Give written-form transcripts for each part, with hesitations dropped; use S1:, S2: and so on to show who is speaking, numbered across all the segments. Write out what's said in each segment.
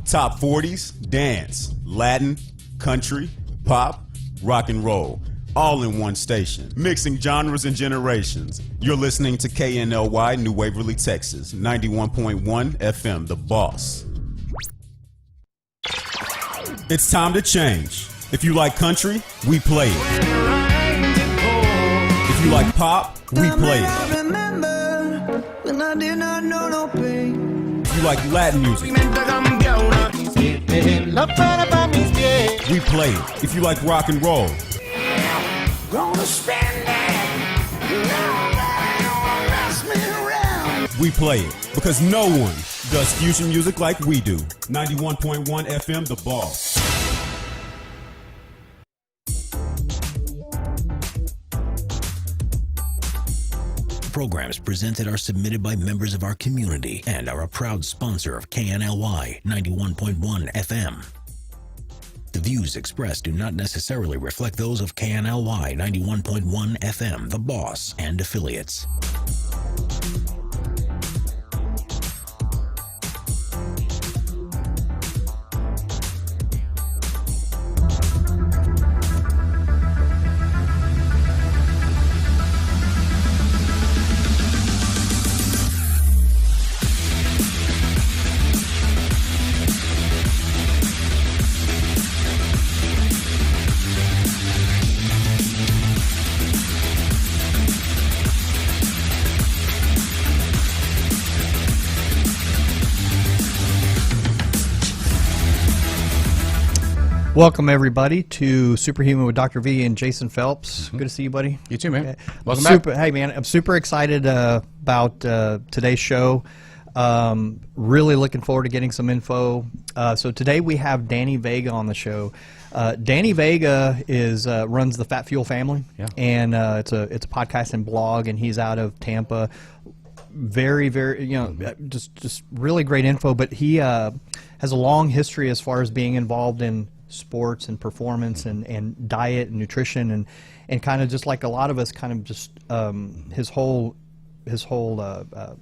S1: Top 40s, dance, Latin, country, pop, rock and roll, all in one station, mixing genres and generations. You're listening to KNLY New Waverly, Texas, 91.1 FM, The Boss. It's time to change. If you like country, we play it. If you like pop, we play it. If you like Latin music, we play it. If you like rock and roll, we play it. Because no one does fusion music like we do. 91.1 FM, The Boss.
S2: Programs presented are submitted by members of our community and are a proud sponsor of KNLY 91.1 FM. The views expressed do not necessarily reflect those of KNLY 91.1 FM, The Boss, and affiliates.
S3: Welcome, everybody, to Superhuman with Dr. V and Jason Phelps. Good to see you, buddy.
S4: You too, man. Welcome
S3: back.
S4: back.
S3: Hey, man, I'm super excited about today's show. Really looking forward to getting some info. So today we have Danny Vega on the show. Danny Vega runs the Fat Fuel Family, and it's a podcast and blog, and he's out of Tampa. Very, just really great info. But he has a long history as far as being involved in sports and performance and diet and nutrition and kind of just like a lot of us, kind of just his whole the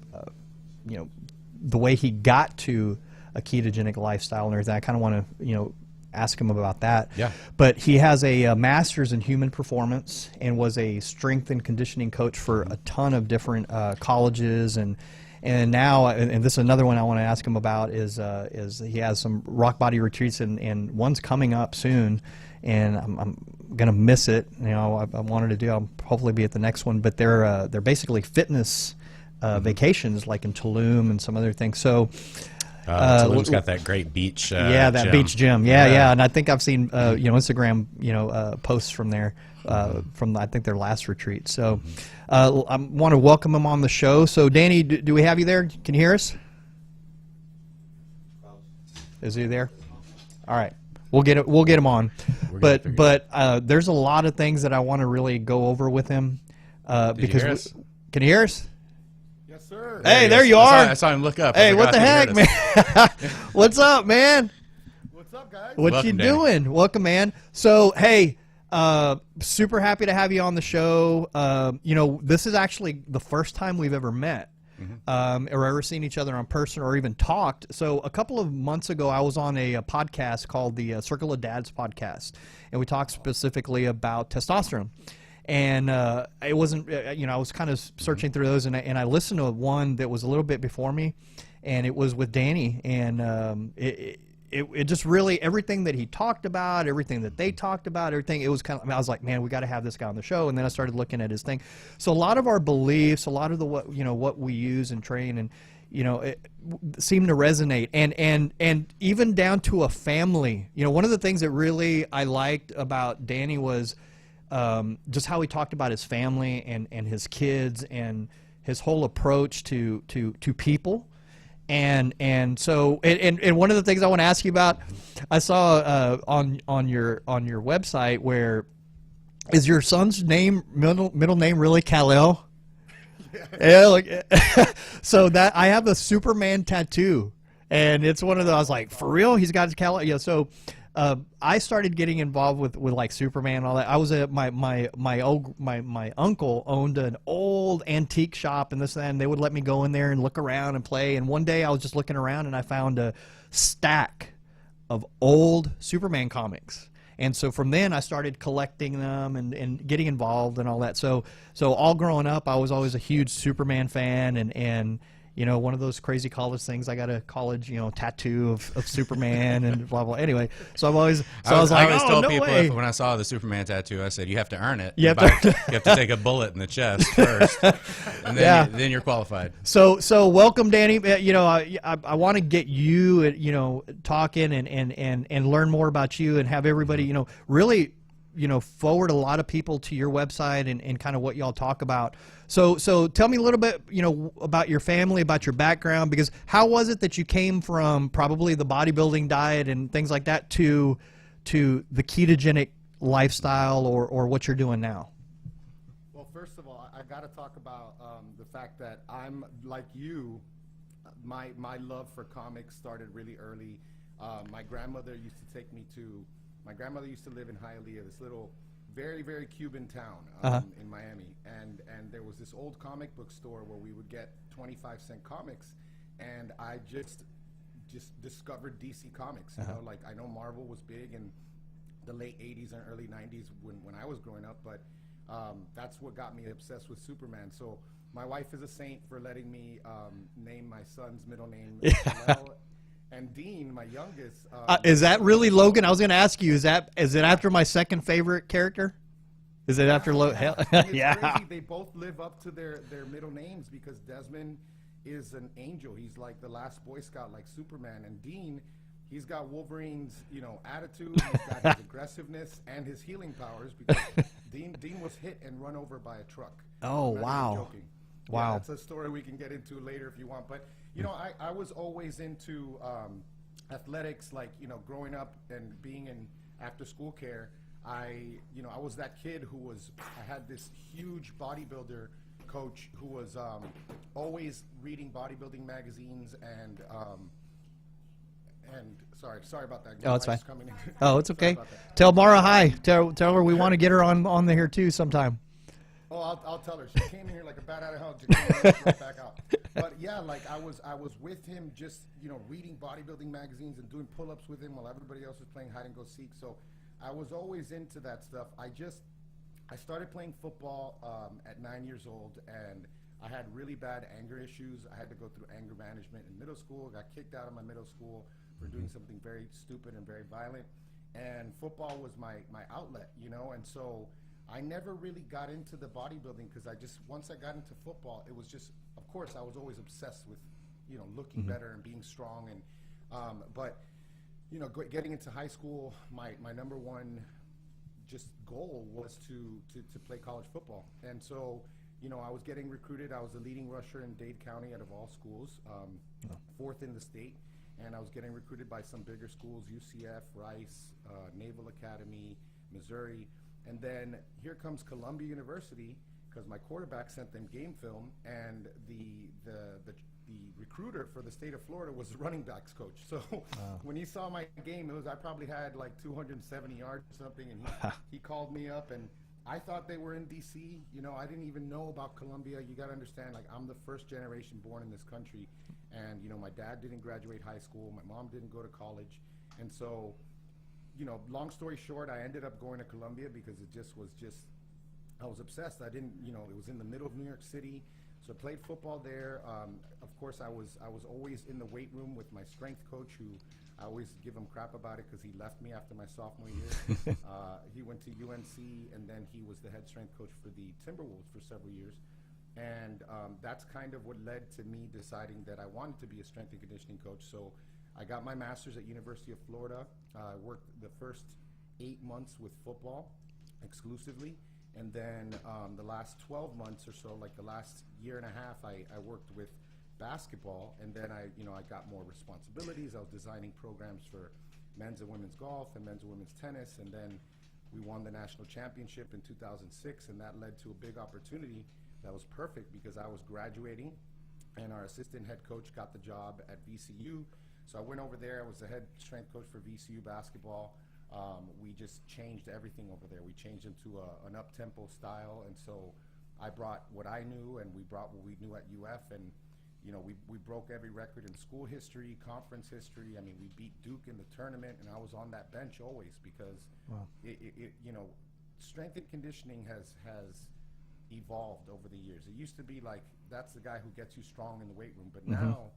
S3: way he got to a ketogenic lifestyle and everything. I kind of want to ask him about that.
S4: Yeah.
S3: But he has a master's in human performance and was a strength and conditioning coach for a ton of different colleges and now, and this is another one I want to ask him about, is he has some Rockbody retreats, and one's coming up soon, and I'm gonna miss it. I wanted to do. I'll hopefully be at the next one, but they're basically fitness vacations, like in Tulum and some other things. So
S4: Tulum's got that great beach.
S3: That
S4: gym.
S3: Beach gym. Yeah, and I think I've seen Instagram posts from there. From I think their last retreat. So I want to welcome him on the show. So Danny, do we have you there? Can you hear us? Is he there? All right, we'll get him on. But there's a lot of things that I want to really go over with him because can you hear us?
S5: Yes, sir.
S3: Hey, there you are.
S4: I saw him look up.
S3: Hey, what the heck, man? What's up, man?
S5: What's up, guys?
S3: What you doing? Danny. Welcome, man. So hey. Super happy to have you on the show. This is actually the first time we've ever met, or ever seen each other in person or even talked. So a couple of months ago, I was on a podcast called the Circle of Dads podcast, and we talked specifically about testosterone. And it wasn't, I was kind of searching through those, and I listened to one that was a little bit before me, and it was with Danny, and it just really, everything that he talked about, everything that they talked about, everything, it was kind of, I was like, man, we got to have this guy on the show. And then I started looking at his thing. So a lot of our beliefs, a lot of the what we use and train, and it seemed to resonate, and even down to a family. One of the things that really I liked about Danny was just how he talked about his family and his kids and his whole approach to people. And so one of the things I want to ask you about, I saw on your website, where is your son's middle name really Kal-El? Yeah, so that I have a Superman tattoo, and it's one of those. I was like, for real, he's got his Kal-El. Yeah, so I started getting involved with like Superman and all that. I was at my uncle owned an old antique shop and this and that, and they would let me go in there and look around and play. And one day I was just looking around and I found a stack of old Superman comics. And so from then I started collecting them and getting involved and all that. So all growing up, I was always a huge Superman fan, and you know, one of those crazy college things. I got a college, tattoo of Superman and blah blah. Anyway, so I was like,
S4: I always
S3: oh,
S4: told
S3: no
S4: people
S3: way.
S4: when I saw the Superman tattoo, I said, you have to earn it.
S3: You have
S4: you have to take a bullet in the chest first, and then you're qualified.
S3: So welcome, Danny. I want to get you, talking and learn more about you and have everybody, really, forward a lot of people to your website and kind of what y'all talk about. So tell me a little bit, about your family, about your background, because how was it that you came from probably the bodybuilding diet and things like that to the ketogenic lifestyle or what you're doing now?
S5: Well, first of all, I got to talk about the fact that I'm like you. My love for comics started really early. My grandmother used to live in Hialeah, this little, very, very Cuban town in Miami. And there was this old comic book store where we would get 25-cent comics. And I just discovered DC Comics. Like, I know Marvel was big in the late 80s and early 90s when I was growing up, but that's what got me obsessed with Superman. So my wife is a saint for letting me name my son's middle name. And Dean, my youngest.
S3: Is that really Logan? I was going to ask you. Is it after my second favorite character? Is it after Logan? Yeah.
S5: Crazy. They both live up to their middle names because Desmond is an angel. He's like the last Boy Scout, like Superman. And Dean, he's got Wolverine's, attitude. He's got his aggressiveness and his healing powers because Dean was hit and run over by a truck.
S3: Oh,
S5: I'm not
S3: wow.
S5: even joking.
S3: Wow.
S5: Yeah, that's a story we can get into later if you want. But, I was always into athletics, like, growing up and being in after-school care. I was that kid I had this huge bodybuilder coach who was always reading bodybuilding magazines and sorry about that.
S3: Oh, it's fine.
S5: Coming in.
S3: Oh, it's okay.
S5: Sorry about that.
S3: Tell Mara hi. Tell her we want to get her on the here too sometime.
S5: Oh, I'll tell her. She came in here like a bat out of hell. Just came right back out. But yeah, like I was with him, just reading bodybuilding magazines and doing pull-ups with him while everybody else was playing hide and go seek. So I was always into that stuff. I started playing football at 9 years old, and I had really bad anger issues. I had to go through anger management in middle school. Got kicked out of my middle school for doing something very stupid and very violent. And football was my outlet, and so I never really got into the bodybuilding because once I got into football, it was just, of course, I was always obsessed with, looking better and being strong. And, but, getting into high school, my number one just goal was to play college football. And so, I was getting recruited. I was the leading rusher in Dade County out of all schools, fourth in the state. And I was getting recruited by some bigger schools, UCF, Rice, Naval Academy, Missouri. And then here comes Columbia University because my quarterback sent them game film, and the recruiter for the state of Florida was the running backs coach. So when he saw my game, I probably had like 270 yards or something, and he called me up, and I thought they were in D.C. I didn't even know about Columbia. You got to understand, like, I'm the first generation born in this country, and my dad didn't graduate high school, my mom didn't go to college, and so. Long story short, I ended up going to Columbia because I was obsessed. I didn't, it was in the middle of New York City, so I played football there. Of course, I was always in the weight room with my strength coach, who I always give him crap about it because he left me after my sophomore year. He went to UNC, and then he was the head strength coach for the Timberwolves for several years. And that's kind of what led to me deciding that I wanted to be a strength and conditioning coach. So I got my master's at University of Florida. I worked the first 8 months with football exclusively. And then the last 12 months or so, like the last year and a half, I worked with basketball. And then I got more responsibilities. I was designing programs for men's and women's golf and men's and women's tennis. And then we won the national championship in 2006. And that led to a big opportunity that was perfect because I was graduating and our assistant head coach got the job at VCU. So I went over there. I was the head strength coach for VCU basketball. We just changed everything over there. We changed into an up-tempo style, and so I brought what I knew, and we brought what we knew at UF, and You know, we broke every record in school history, conference history. I mean, we beat Duke in the tournament, and I was on that bench always because, you know, strength and conditioning has evolved over the years. It used to be like, that's the guy who gets you strong in the weight room. But now,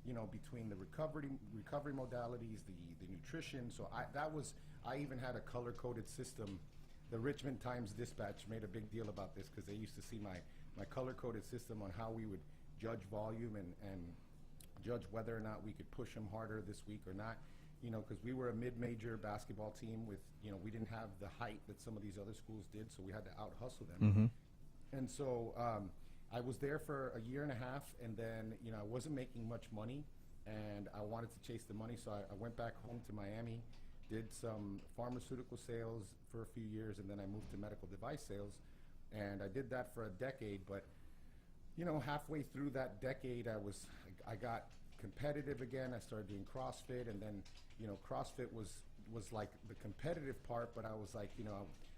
S5: you know, between the recovery modalities, the nutrition, so I even had a color-coded system. The Richmond Times-Dispatch made a big deal about this because they used to see my color-coded system on how we would judge volume and judge whether or not we could push them harder this week or not. You know, because we were a mid-major basketball team with, you know, we didn't have the height that some of these other schools did, so we had to out-hustle them. And so I was there for a year and a half, and then, you know, I wasn't making much money, and I wanted to chase the money, so I went back home to Miami, did some pharmaceutical sales for a few years, and then I moved to medical device sales, and I did that for a decade. But, you know, halfway through that decade, I got competitive again. I started doing CrossFit, and then, you know, CrossFit was like the competitive part, but I was like, you know,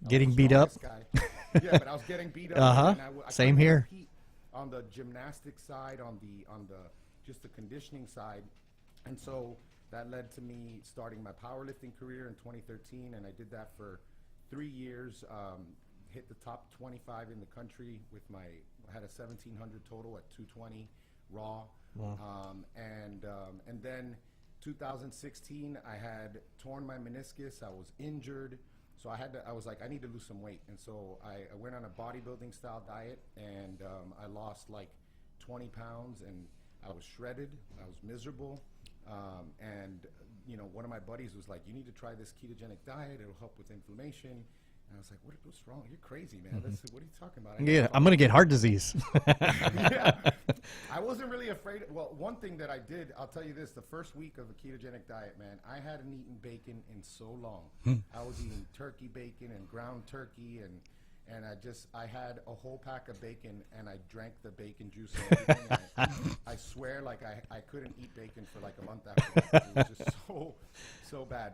S5: I
S3: Getting
S5: was the
S3: beat up?
S5: strongest guy. Yeah, but I was getting beat up. And I
S3: Same
S5: couldn't
S3: here.
S5: compete on the gymnastic side, on the just the conditioning side, and so that led to me starting my powerlifting career in 2013, and I did that for 3 years. Hit the top 25 in the country with I had a 1700 total at 220 raw. Wow. And then 2016, I had torn my meniscus. I was injured, so I was like, I need to lose some weight, and so I went on a bodybuilding style diet, and I lost like 20 pounds, and I was shredded. I was miserable, and you know, one of my buddies was like, "You need to try this ketogenic diet. It'll help with inflammation." And I was like, "What's wrong? You're crazy, man. What are you talking about?"
S3: Yeah, I'm gonna get heart disease.
S5: Yeah, I wasn't really afraid. Well, one thing that I did, I'll tell you this: the first week of the ketogenic diet, man, I hadn't eaten bacon in so long. I was eating turkey bacon and ground turkey, and I had a whole pack of bacon, and I drank the bacon juice and everything. I swear, like I couldn't eat bacon for like a month after that. It was just so bad.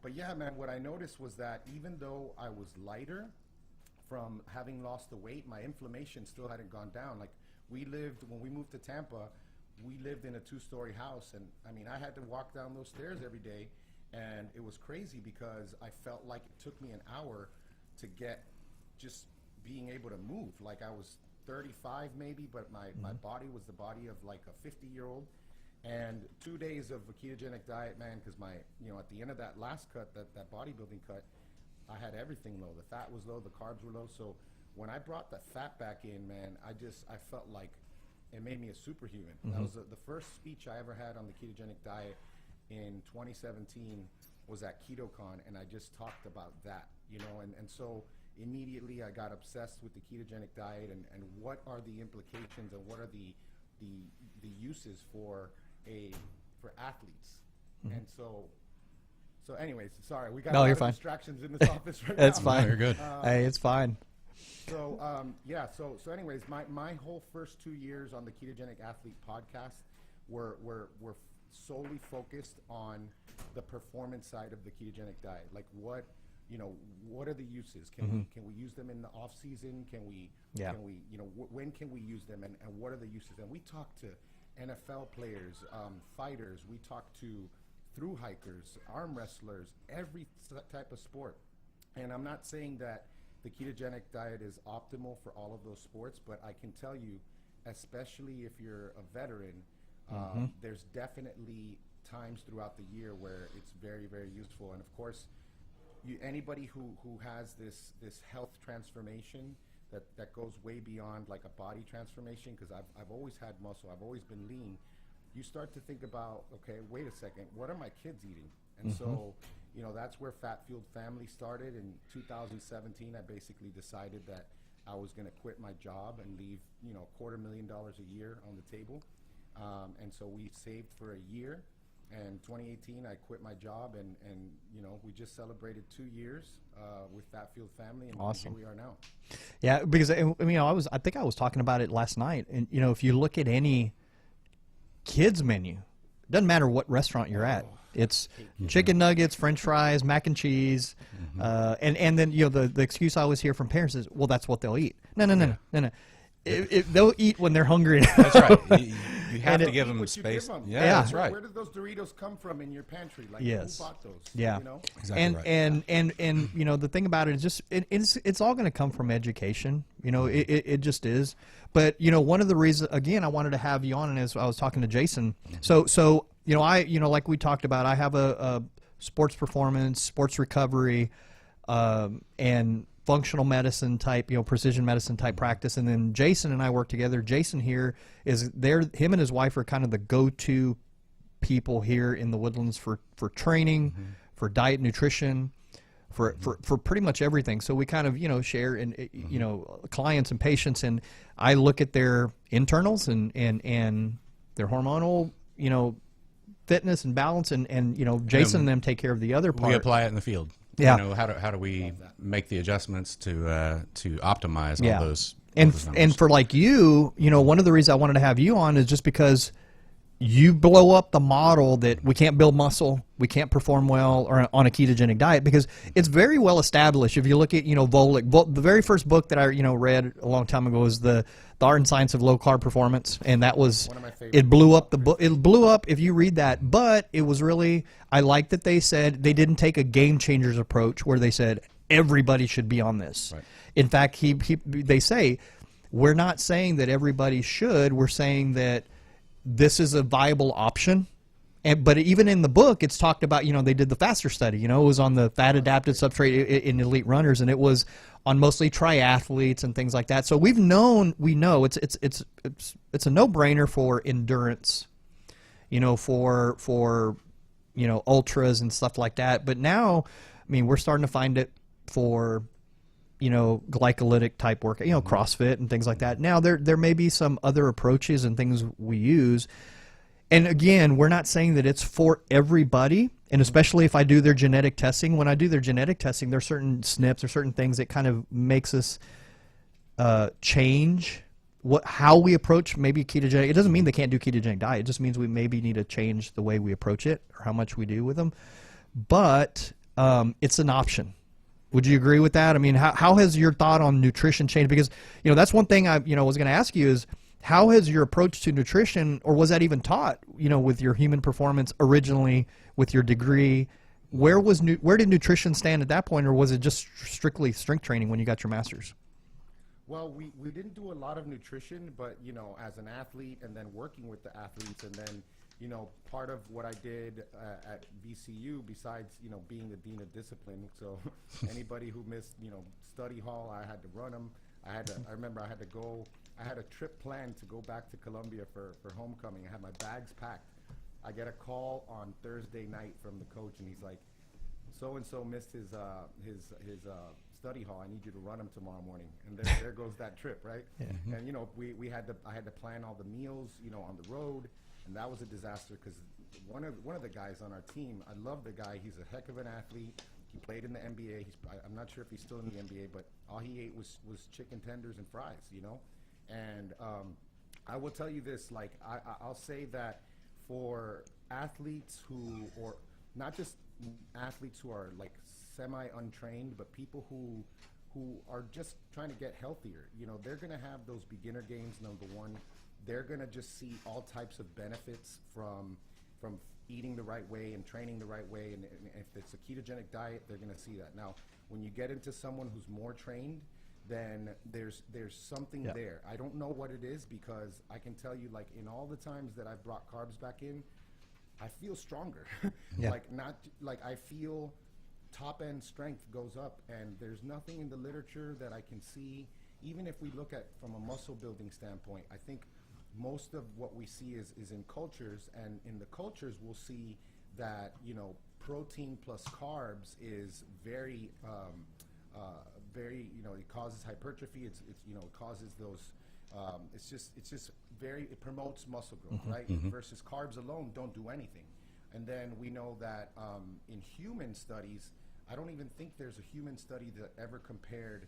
S5: But yeah, man, what I noticed was that even though I was lighter from having lost the weight, my inflammation still hadn't gone down. Like when we moved to Tampa, we lived in a 2-story house, and I mean, I had to walk down those stairs every day, and it was crazy because I felt like it took me an hour to get just being able to move. Like I was 35 maybe, but my body was the body of like a 50-year-old. And 2 days of a ketogenic diet, man, because at the end of that last cut, that bodybuilding cut, I had everything low. The fat was low, the carbs were low. So when I brought the fat back in, man, I felt like it made me a superhuman. That was the first speech I ever had on the ketogenic diet in 2017 was at KetoCon, and I just talked about that, you know, and so immediately I got obsessed with the ketogenic diet and what are the implications and what are the uses for athletes. And so anyways, sorry, we got a lot of distractions in this office right now.
S3: It's fine.
S4: No, you're good.
S3: Hey, it's fine.
S5: So so anyways, my whole first 2 years on the Ketogenic Athlete podcast were solely focused on the performance side of the ketogenic diet. Like what are the uses? Can we use them in the off season? Can we when can we use them, and what are the uses? And we talked to NFL players, fighters, we talked to thru hikers, arm wrestlers, every type of sport. And I'm not saying that the ketogenic diet is optimal for all of those sports, but I can tell you, especially if you're a veteran, there's definitely times throughout the year where it's very, very useful. And of course, anybody who has this health transformation that goes way beyond like a body transformation, because I've always had muscle, I've always been lean, you start to think about, okay, wait a second, what are my kids eating? And so, that's where Fat Fueled Family started. In 2017, I basically decided that I was going to quit my job and leave, $250,000 a year on the table. And so we saved for a year. And 2018, I quit my job, and we just celebrated 2 years with Fat Fueled Family, and
S3: awesome.
S5: Here we are now.
S3: Yeah, because I think I was talking about it last night, and if you look at any kids menu, it doesn't matter what restaurant you're at. It's chicken nuggets, French fries, mac and cheese, and then the excuse I always hear from parents is, well, that's what they'll eat. No. They'll eat when they're hungry.
S4: That's right. You have
S3: And
S4: to give them
S5: What you
S4: space.
S5: give 'em.
S4: Yeah,
S3: Yeah.
S4: that's right.
S5: Where did those Doritos come from in your pantry? Like,
S3: Yes.
S5: who bought those?
S3: Yeah.
S5: You know?
S4: Exactly
S3: and,
S4: right.
S3: and you know, the thing about it is just it's all going to come from education. You know, it just is. But you know, one of the reasons, again, I wanted to have you on, and as I was talking to Jason, so you know, like we talked about, I have a sports performance, sports recovery, and functional medicine type, you know, precision medicine type practice, and then Jason and I work together. Jason here him and his wife are kind of the go-to people here in the Woodlands for training, for diet, nutrition, for pretty much everything. So we kind of, you know, share in, you know, clients and patients, and I look at their internals and their hormonal, you know, fitness and balance, and you know, Jason and them take care of the other part.
S4: We apply it in the field.
S3: Yeah.
S4: You know, how do we make the adjustments to optimize
S3: Yeah.
S4: all those
S3: And
S4: numbers?
S3: and for like you know, one of the reasons I wanted to have you on is just because you blow up the model that we can't build muscle, we can't perform well or on a ketogenic diet, because it's very well established. If you look at, you know, Volek, the very first book that I, you know, read a long time ago was the Art and Science of Low Carb Performance, and that was,
S5: One of my favorite
S3: it blew up the book. It blew up if you read that, but it was really, I like that they said they didn't take a game changers approach where they said everybody should be on this.
S4: Right.
S3: In fact, they say we're not saying that everybody should. We're saying that this is a viable option. But even in the book, it's talked about, you know, they did the FASTER study, you know, it was on the fat adapted substrate in elite runners, and it was on mostly triathletes and things like that. So we know it's a no-brainer for endurance, you know, for you know, ultras and stuff like that. But now, I mean, we're starting to find it for, you know, glycolytic type work, you know, CrossFit and things like that. Now there may be some other approaches and things we use. And again, we're not saying that it's for everybody, and especially if I do their genetic testing. When I do their genetic testing, there are certain SNPs or certain things that kind of makes us change how we approach maybe ketogenic. It doesn't mean they can't do ketogenic diet. It just means we maybe need to change the way we approach it or how much we do with them. But it's an option. Would you agree with that? I mean, how has your thought on nutrition changed? Because, you know, that's one thing I, you know, was going to ask you is, how has your approach to nutrition, or was that even taught, you know, with your human performance originally, with your degree? Where did nutrition stand at that point, or was it just strictly strength training when you got your master's?
S5: Well, we didn't do a lot of nutrition, but, you know, as an athlete and then working with the athletes, and then, you know, part of what I did at VCU, besides, you know, being the dean of discipline, so anybody who missed, you know, study hall, I had to run them. I remember I had a trip planned to go back to Colombia for homecoming. I had my bags packed. I get a call on Thursday night from the coach, and he's like, so-and-so missed his study hall. I need you to run him tomorrow morning. And there goes that trip, right? Yeah. And, you know, I had to plan all the meals, you know, on the road, and that was a disaster because one of the guys on our team, I love the guy. He's a heck of an athlete. He played in the NBA. I'm not sure if he's still in the NBA, but all he ate was chicken tenders and fries, you know? And I will tell you this, like, I'll say that for athletes who, or not just athletes who are like semi-untrained, but people who are just trying to get healthier, you know, they're going to have those beginner gains, number one. They're going to just see all types of benefits from eating the right way and training the right way, and if it's a ketogenic diet, they're going to see that. Now, when you get into someone who's more trained, then there's something there. I don't know what it is, because I can tell you, like, in all the times that I've brought carbs back in, I feel stronger. Like I feel top end strength goes up, and there's nothing in the literature that I can see. Even if we look at from a muscle building standpoint, I think most of what we see is in cultures, and in the cultures we'll see that, you know, protein plus carbs is very, you know, it causes hypertrophy. It's you know, it causes those. It's just very. It promotes muscle growth, right? Versus carbs alone don't do anything. And then we know that in human studies, I don't even think there's a human study that ever compared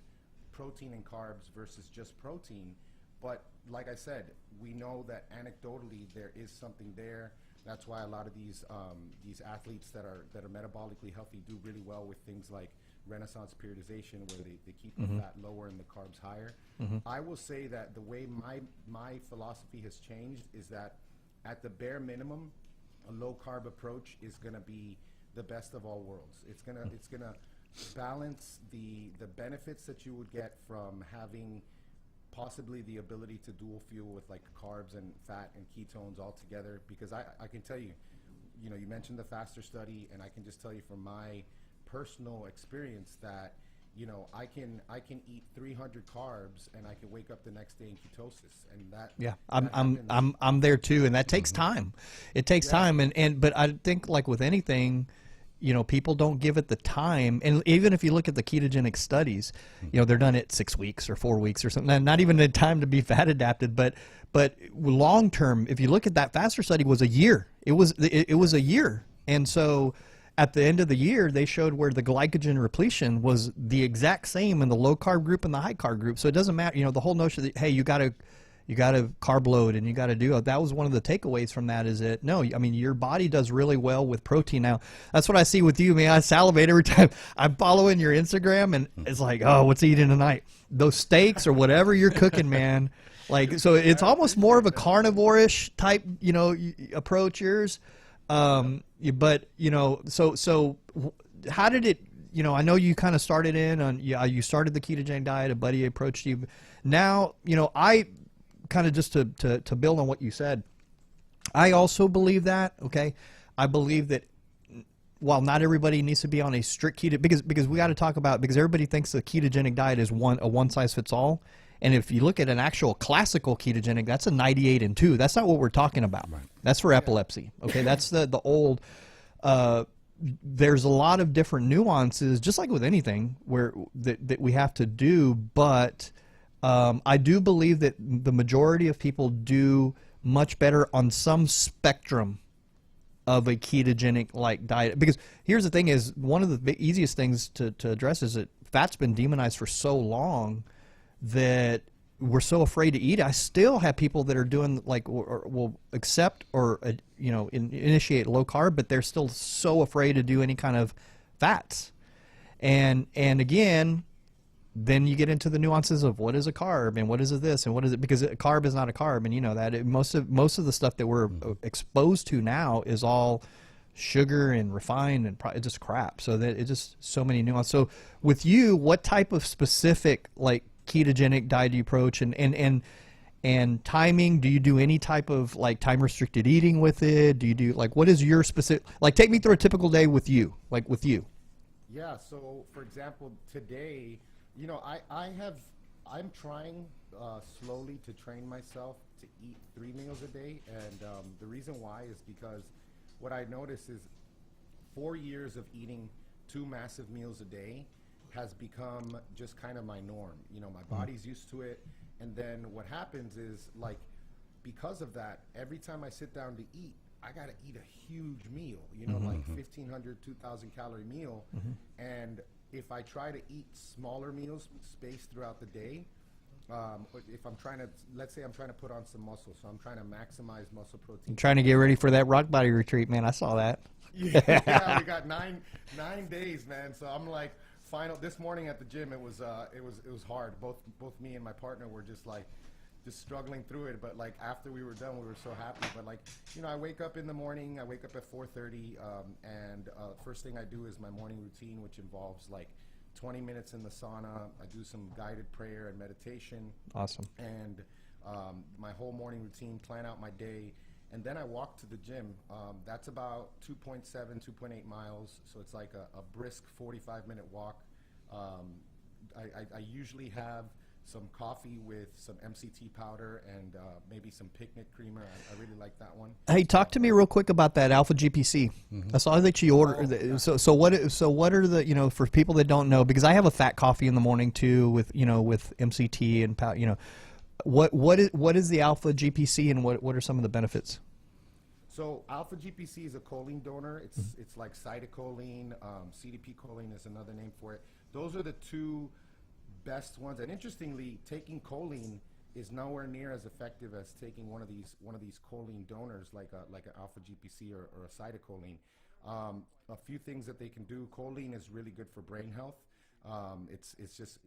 S5: protein and carbs versus just protein. But like I said, we know that anecdotally there is something there. That's why a lot of these athletes that are metabolically healthy do really well with things like Renaissance periodization, where they keep the fat lower and the carbs higher. I will say that the way my philosophy has changed is that at the bare minimum, a low carb approach is going to be the best of all worlds. It's gonna balance the benefits that you would get from having possibly the ability to dual fuel with like carbs and fat and ketones all together. Because I can tell you, you know, you mentioned the faster study, and I can just tell you from my personal experience that, you know, I can eat 300 carbs and I can wake up the next day in ketosis, and that
S3: I'm there too, and that takes time. It takes time, but I think like with anything, you know, people don't give it the time. And even if you look at the ketogenic studies, you know, they're done at 6 weeks or 4 weeks or something. Not even the time to be fat adapted, but long term, if you look at that faster study, was a year. It was a year, and so at the end of the year, they showed where the glycogen repletion was the exact same in the low carb group and the high carb group. So it doesn't matter, you know, the whole notion that, hey, you got to carb load and you got to do it. That was one of the takeaways from that, is that no, I mean, your body does really well with protein. Now, that's what I see with you, man. I salivate every time I'm following your Instagram, and it's like, oh, what's he eating tonight? Those steaks or whatever you're cooking, man. Like, so it's almost more of a carnivore-ish type, you know, approach yours. But, you know, so how did it, you know, I know you kind of started in on, you started the ketogenic diet, a buddy approached you. Now, you know, I kind of just to build on what you said, I also believe that, okay? I believe that while not everybody needs to be on a strict keto, because we got to talk about, because everybody thinks the ketogenic diet is a one size fits all. And if you look at an actual classical ketogenic, that's a 98 and 2. That's not what we're talking about. Right. That's for epilepsy. Okay, that's the old. There's a lot of different nuances, just like with anything, that we have to do. But I do believe that the majority of people do much better on some spectrum of a ketogenic like diet. Because here's the thing: is one of the easiest things to address is that fat's been demonized for so long that we're so afraid to eat. I still have people that are doing like, or will accept or you know, initiate low carb, but they're still so afraid to do any kind of fats. And again, then you get into the nuances of what is a carb and what is this and what is it, because a carb is not a carb, and you know that most of the stuff that we're exposed to now is all sugar and refined and it's just crap. So that it's just so many nuances. So with you, what type of specific like ketogenic diet do you approach, and timing? Do you do any type of like time restricted eating with it? Do you do like, what is your specific, like, take me through a typical day with you, like with you?
S5: Yeah, so for example, today, you know, I'm trying slowly to train myself to eat 3 meals a day, and the reason why is because what I notice is 4 years of eating 2 massive meals a day has become just kind of my norm. You know, my body's used to it, and then what happens is, like, because of that, every time I sit down to eat, I gotta eat a huge meal, you know, like 1,500, 2,000 calorie meal, and if I try to eat smaller meals spaced throughout the day, if I'm trying to, let's say I'm trying to put on some muscle, so I'm trying to maximize muscle protein.
S3: I'm trying to get ready for that Rockbody retreat, man. I saw that.
S5: Yeah, we got nine days, man. So I'm like, this morning at the gym, it was hard. Both me and my partner were just struggling through it. But like after we were done, we were so happy. But like, you know, I wake up in the morning. I wake up at 4:30, and first thing I do is my morning routine, which involves like 20 minutes in the sauna. I do some guided prayer and meditation.
S3: Awesome.
S5: And my whole morning routine, plan out my day, and then I walk to the gym. That's about 2.7, 2.8 miles, so it's like a brisk 45-minute walk. I usually have some coffee with some MCT powder and maybe some picnic creamer. I really like that one.
S3: Hey, talk to me real quick about that Alpha GPC. I saw that you ordered. So what are the, you know, for people that don't know, because I have a fat coffee in the morning too with, you know, with MCT and, you know, what is the Alpha GPC, and what are some of the benefits?
S5: So Alpha GPC is a choline donor. It's like cytocholine. CDP choline is another name for it. Those are the two best ones. And interestingly, taking choline is nowhere near as effective as taking one of these choline donors, like an Alpha GPC or a cytocholine. A few things that they can do. Choline is really good for brain health. It's just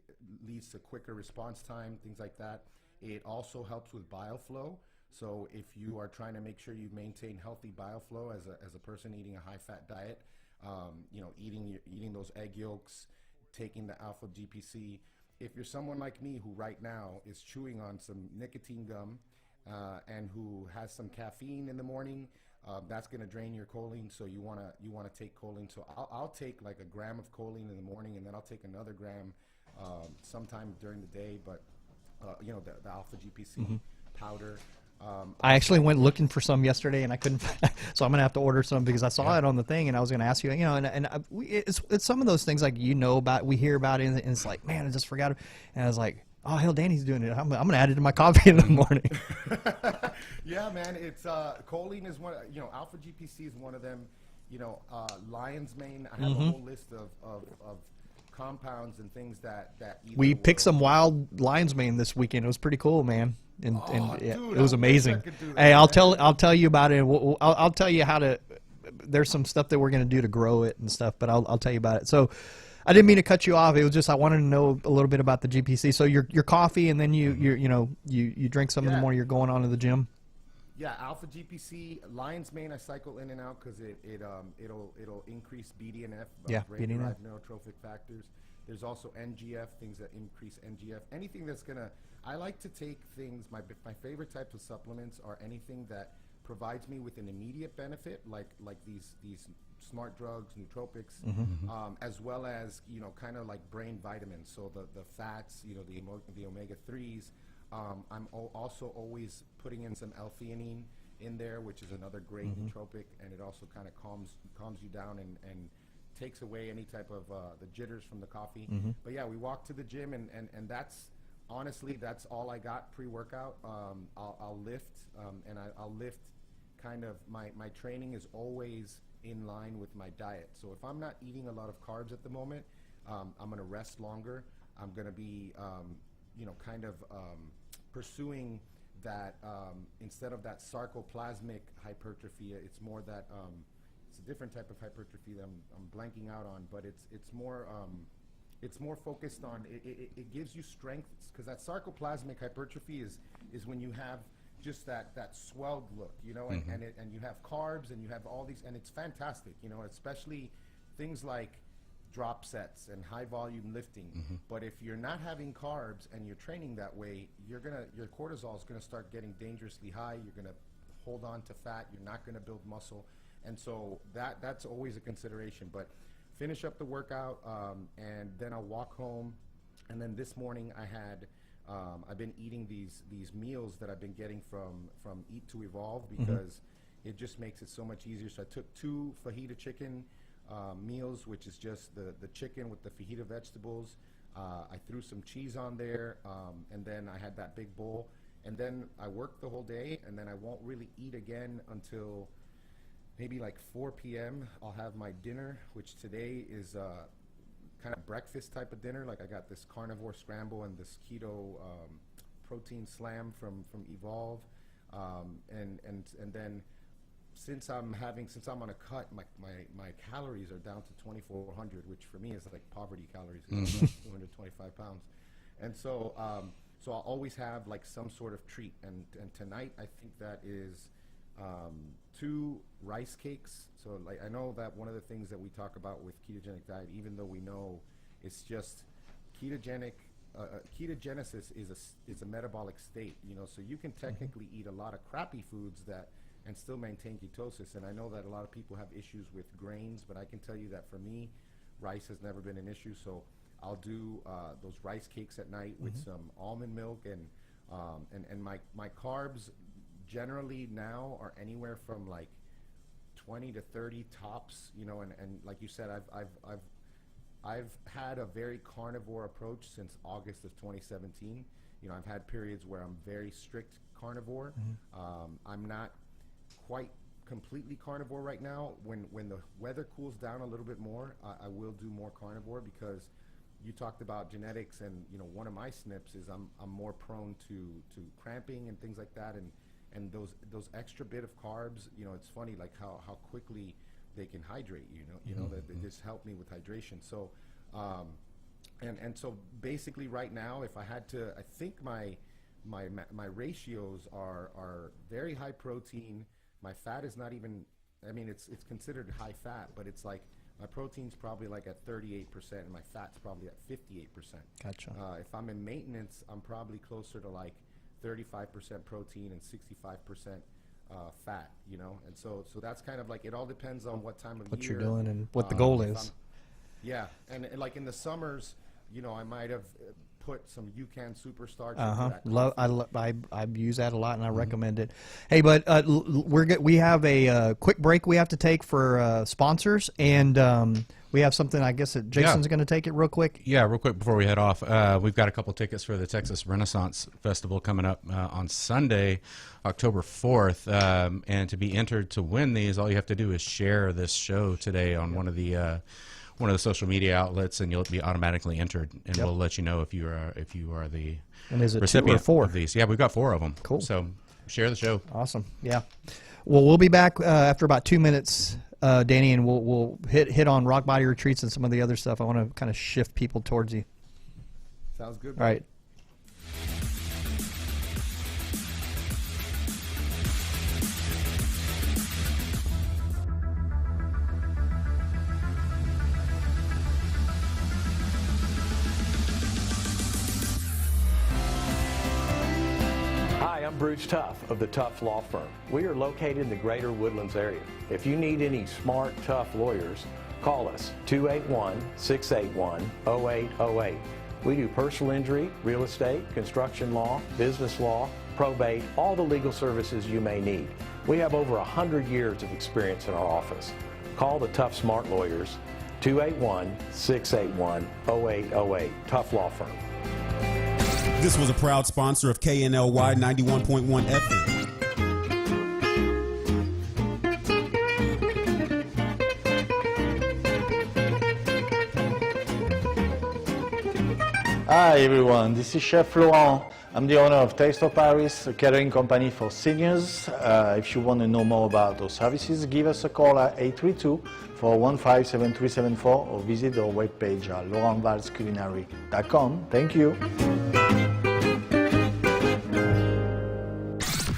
S5: leads to quicker response time, things like that. It also helps with bile flow. So if you are trying to make sure you maintain healthy bioflow as a person eating a high-fat diet, eating those egg yolks, taking the alpha GPC. If you're someone like me who right now is chewing on some nicotine gum and who has some caffeine in the morning, that's going to drain your choline. So you want to take choline. So I'll take like a gram of choline in the morning, and then I'll take another gram sometime during the day. But the alpha GPC powder.
S3: I actually went looking for some yesterday and I couldn't, so I'm gonna have to order some because I saw it on the thing and I was gonna ask you, it's some of those things like about, we hear about it and it's like, man, I just forgot it, and I was like, oh hell, Danny's doing it. I'm gonna add it to my coffee in the morning.
S5: Yeah, man, it's choline is one. Alpha GPC is one of them. Lion's mane. I have a whole list of compounds and things that
S3: we picked some wild lion's mane this weekend. It was pretty cool, man. And
S5: dude,
S3: it was amazing.
S5: That,
S3: hey, I'll tell you about it. I'll tell you how to. There's some stuff that we're gonna do to grow it and stuff, but I'll tell you about it. So, I didn't mean to cut you off. It was just I wanted to know a little bit about the GPC. So your coffee, and then you drink some in the morning. You're going on to the gym.
S5: Yeah, alpha GPC, lion's mane. I cycle in and out because it'll increase BDNF, brain-derived neurotrophic factors. There's also NGF, things that increase NGF. Anything that's gonna, I like to take things. My favorite types of supplements are anything that provides me with an immediate benefit, like these smart drugs, nootropics, as well as kind of like brain vitamins. So the fats, the omega-3s. I'm also always putting in some L-theanine in there, which is another great nootropic, and it also kind of calms you down and takes away any type of the jitters from the coffee. But yeah, we walk to the gym, and that's honestly that's all I got pre-workout. I'll lift, and I'll lift kind of my training is always in line with my diet. So if I'm not eating a lot of carbs at the moment, I'm going to rest longer. I'm going to be pursuing that instead of that sarcoplasmic hypertrophy, it's more that it's a different type of hypertrophy that I'm blanking out on, but it's more focused on it gives you strength, because that sarcoplasmic hypertrophy is when you have just that swelled look, and you have carbs and you have all these, and it's fantastic, especially things like drop sets and high volume lifting. But if you're not having carbs and you're training that way, your cortisol is gonna start getting dangerously high. You're gonna hold on to fat. You're not gonna build muscle, and so that's always a consideration. But finish up the workout, and then I'll walk home. And then this morning I've been eating these meals that I've been getting from Eat to Evolve, because it just makes it so much easier. So I took 2 fajita chicken meals, which is just the chicken with the fajita vegetables. I threw some cheese on there, and then I had that big bowl. And then I worked the whole day, and then I won't really eat again until maybe like 4 p.m. I'll have my dinner, which today is kind of breakfast type of dinner. Like I got this carnivore scramble and this keto protein slam from Evolve, and then since I'm on a cut, my calories are down to 2,400, which for me is like poverty calories, 225 pounds, and so I'll always have like some sort of treat, and tonight I think that is 2 rice cakes. So like I know that one of the things that we talk about with ketogenic diet, even though we know it's just ketogenesis is a metabolic state, so you can technically eat a lot of crappy foods and still maintain ketosis. And I know that a lot of people have issues with grains, but I can tell you that for me, rice has never been an issue. So I'll do those rice cakes at night with some almond milk, and my carbs generally now are anywhere from like 20 to 30 tops, and like you said, I've had a very carnivore approach since August of 2017. I've had periods where I'm very strict carnivore. I'm not quite completely carnivore right now. When the weather cools down a little bit more, I will do more carnivore, because you talked about genetics, and one of my SNPs is I'm more prone to cramping and things like that, and those extra bit of carbs, it's funny like how quickly they can hydrate that they just help me with hydration. So and so basically right now, if I had to, I think my my ratios are very high protein. My fat is not even, I mean, it's considered high fat, but it's like my protein's probably like at 38% and my fat's probably at 58%.
S3: Gotcha.
S5: If I'm in maintenance, I'm probably closer to like 35% protein and 65% fat, you know? And so that's kind of like, it all depends on what time of
S3: What
S5: year.
S3: you're doing and what the goal
S5: if
S3: is.
S5: Yeah, and like in the summers, you know, I might have put some UCAN superstarch.
S3: I use that a lot, and I recommend it. Hey, but we have a quick break we have to take for sponsors, and we have something. I guess that Jason's going to take it real quick.
S4: Yeah, real quick before we head off, we've got a couple tickets for the Texas Renaissance Festival coming up on Sunday, October 4th, and to be entered to win these, all you have to do is share this show today on one of the social media outlets, and you'll be automatically entered, and we'll let you know if you are the
S3: And is it
S4: recipient
S3: 2 or 4
S4: of these. Yeah, we've got 4 of them.
S3: Cool.
S4: So share the show.
S3: Awesome. Yeah. Well, we'll be back after about 2 minutes, Danny, and we'll hit on Rockbody retreats and some of the other stuff. I want to kind of shift people towards you.
S5: Sounds good.
S3: All right.
S6: Hi, I'm Bruce Tuff of the Tuff Law Firm. We are located in the greater Woodlands area. If you need any smart, tough lawyers, call us 281-681-0808. We do personal injury, real estate, construction law, business law, probate, all the legal services you may need. We have over 100 years of experience in our office. Call the Tuff Smart Lawyers, 281-681-0808, Tuff Law Firm.
S1: This was a proud sponsor of KNLY 91.1 FM.
S7: Hi everyone, this is Chef Laurent. I'm the owner of Taste of Paris, a catering company for seniors. If you want to know more about those services, give us a call at 832-415-7374 or visit our webpage at laurentvalsculinary.com. Thank you.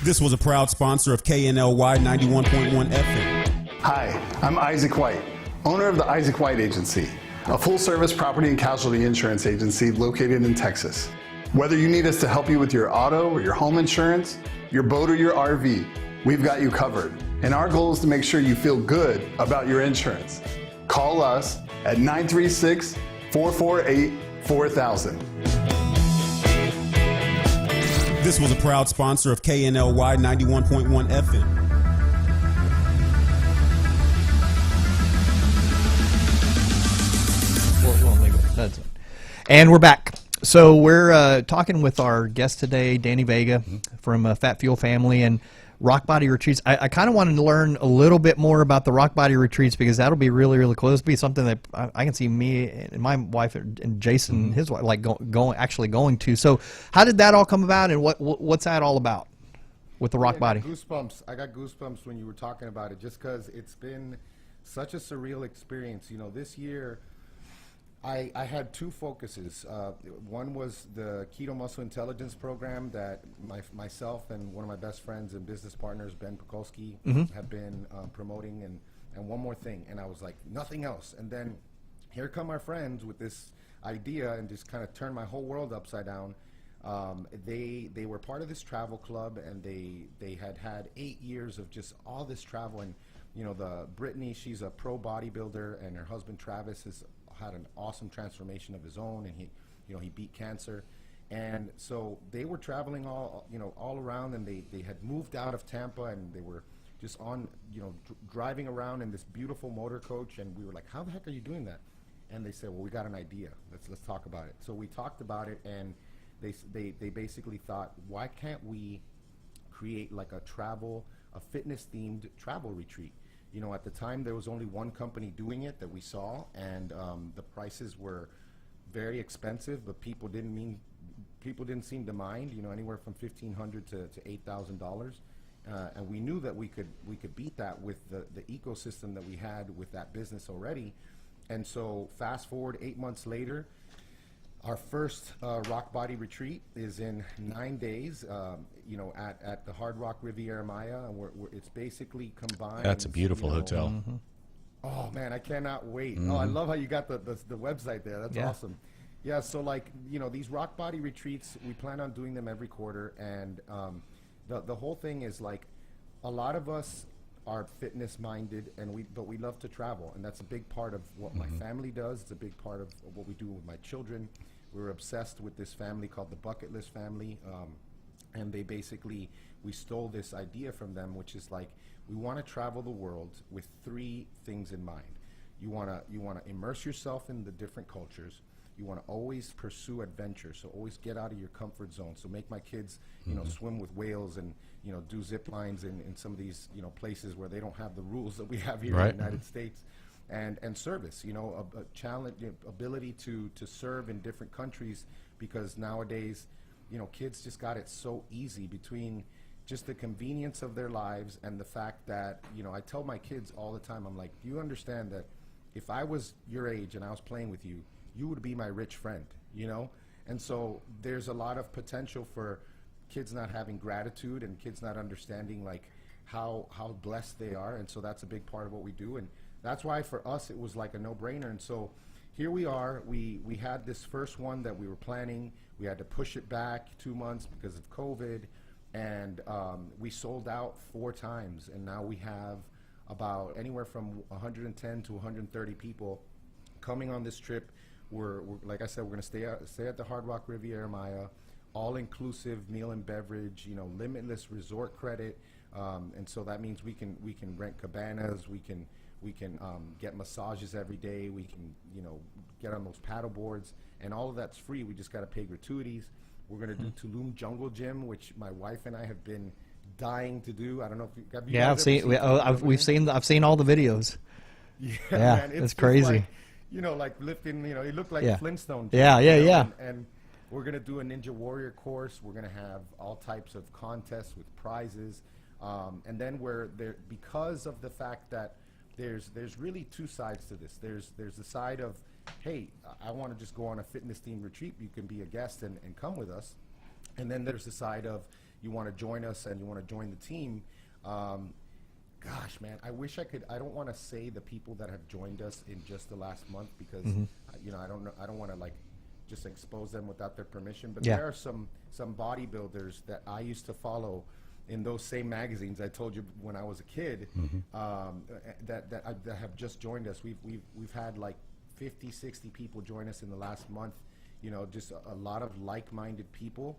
S1: This was a proud sponsor of KNLY 91.1 FM.
S8: Hi, I'm Isaac White, owner of the Isaac White Agency, a full-service property and casualty insurance agency located in Texas. Whether you need us to help you with your auto or your home insurance, your boat or your RV, we've got you covered. And our goal is to make sure you feel good about your insurance. Call us at 936-448-4000.
S1: This was a proud sponsor of KNLY 91.1 FM.
S3: That's it. And we're back. So we're talking with our guest today, Danny Vega from Fat Fuel Family and Rockbody Retreats. I kind of wanted to learn a little bit more about the Rockbody Retreats because that'll be really, really cool. It'll be something that I can see me and my wife and Jason, his wife, like going to. So how did that all come about, and what's that all about with the Rockbody?
S5: I got goosebumps when you were talking about it, just because it's been such a surreal experience. You know, this year I had 2 focuses. One was the Keto Muscle Intelligence program that myself and one of my best friends and business partners, Ben Pekulski, have been promoting, and one more thing. And I was like, nothing else. And then here come our friends with this idea and just kind of turned my whole world upside down. They were part of this travel club, and they had 8 years of just all this travel. And you know, Brittany, she's a pro bodybuilder, and her husband Travis has had an awesome transformation of his own, and he beat cancer. And so they were traveling all around, and they had moved out of Tampa, and they were just on, driving around in this beautiful motor coach. And we were like, how the heck are you doing that? And they said, well, we got an idea. Let's talk about it. So we talked about it, and they basically thought, why can't we create like a fitness themed travel retreat? You know, at the time there was only one company doing it that we saw, and the prices were very expensive, but people didn't seem to mind. You know, anywhere from $1,500 to $8,000, and we knew that we could beat that with the ecosystem that we had with that business already. And so fast forward 8 months later, Our first Rockbody retreat is in 9 days, at the Hard Rock Riviera Maya. And it's basically combined.
S4: That's a beautiful hotel.
S3: Mm-hmm.
S5: Oh, man, I cannot wait. Oh, I love how you got the website there. That's awesome. Yeah, so these Rockbody retreats, we plan on doing them every quarter. And the whole thing is a lot of us are fitness minded, but we love to travel, and that's a big part of what my family does. It's a big part of what we do with my children. We're obsessed with this family called the Bucket List family, and we stole this idea from them, which is we want to travel the world with 3 things in mind. You want to immerse yourself in the different cultures. You want to always pursue adventure, so always get out of your comfort zone. So make my kids, swim with whales and do zip lines in some of these places where they don't have the rules that we have here in the United States, and service, a challenge, ability to serve in different countries, because nowadays, kids just got it so easy between just the convenience of their lives and the fact that I tell my kids all the time, I'm like, do you understand that if I was your age and I was playing with you, you would be my rich friend, And so there's a lot of potential for kids not having gratitude and kids not understanding how blessed they are. And so that's a big part of what we do. And that's why for us, it was like a no-brainer. And so here we are, we had this first one that we were planning. We had to push it back 2 months because of COVID. And we sold out 4 times. And now we have about anywhere from 110 to 130 people coming on this trip. We're like I said, we're going to stay at the Hard Rock Riviera Maya, all-inclusive meal and beverage, limitless resort credit, and so that means we can rent cabanas, we can get massages every day, we can get on those paddle boards, and all of that's free. We just got to pay gratuities. We're going to do Tulum Jungle Gym, which my wife and I have been dying to do. I don't know if have you guys ever seen.
S3: I've seen all the videos.
S5: Yeah, man,
S3: it's crazy.
S5: Lifting, it looked like Flintstone.
S3: Yeah.
S5: And we're going to do a Ninja Warrior course. We're going to have all types of contests with prizes. And then because of the fact that there's really 2 sides to this. There's the side of, hey, I want to just go on a fitness themed retreat. You can be a guest and come with us. And then there's the side of you want to join us and you want to join the team. Gosh, man, I wish I could. I don't want to say the people that have joined us in just the last month because I don't know. I don't want to just expose them without their permission. But there are some bodybuilders that I used to follow in those same magazines I told you when I was a kid that have just joined us. We've had 50, 60 people join us in the last month. Just a lot of like-minded people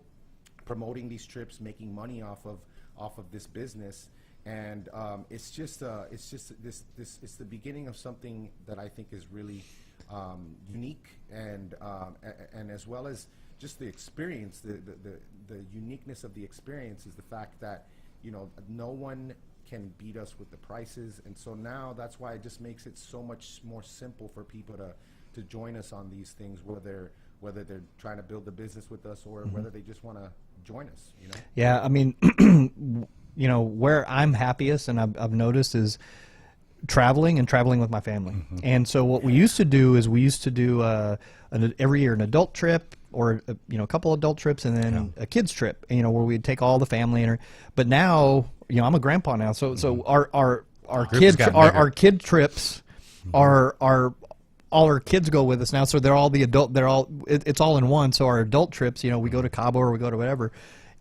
S5: promoting these trips, making money off of this business. And it's the beginning of something that I think is really unique, and as well as just the experience, the uniqueness of the experience is the fact that no one can beat us with the prices, and so now that's why it just makes it so much more simple for people to join us on these things, whether they're trying to build a business with us or whether they just want to join us.
S3: Yeah, I mean. Where I'm happiest, and I've noticed, is traveling with my family. And so what we used to do is every year an adult trip, or a couple adult trips, and then a kids trip. Where we'd take all the family. But now, I'm a grandpa now, so our kid trips are all our kids go with us now. So they're all the adult. It's all in one. So our adult trips, we go to Cabo or we go to whatever.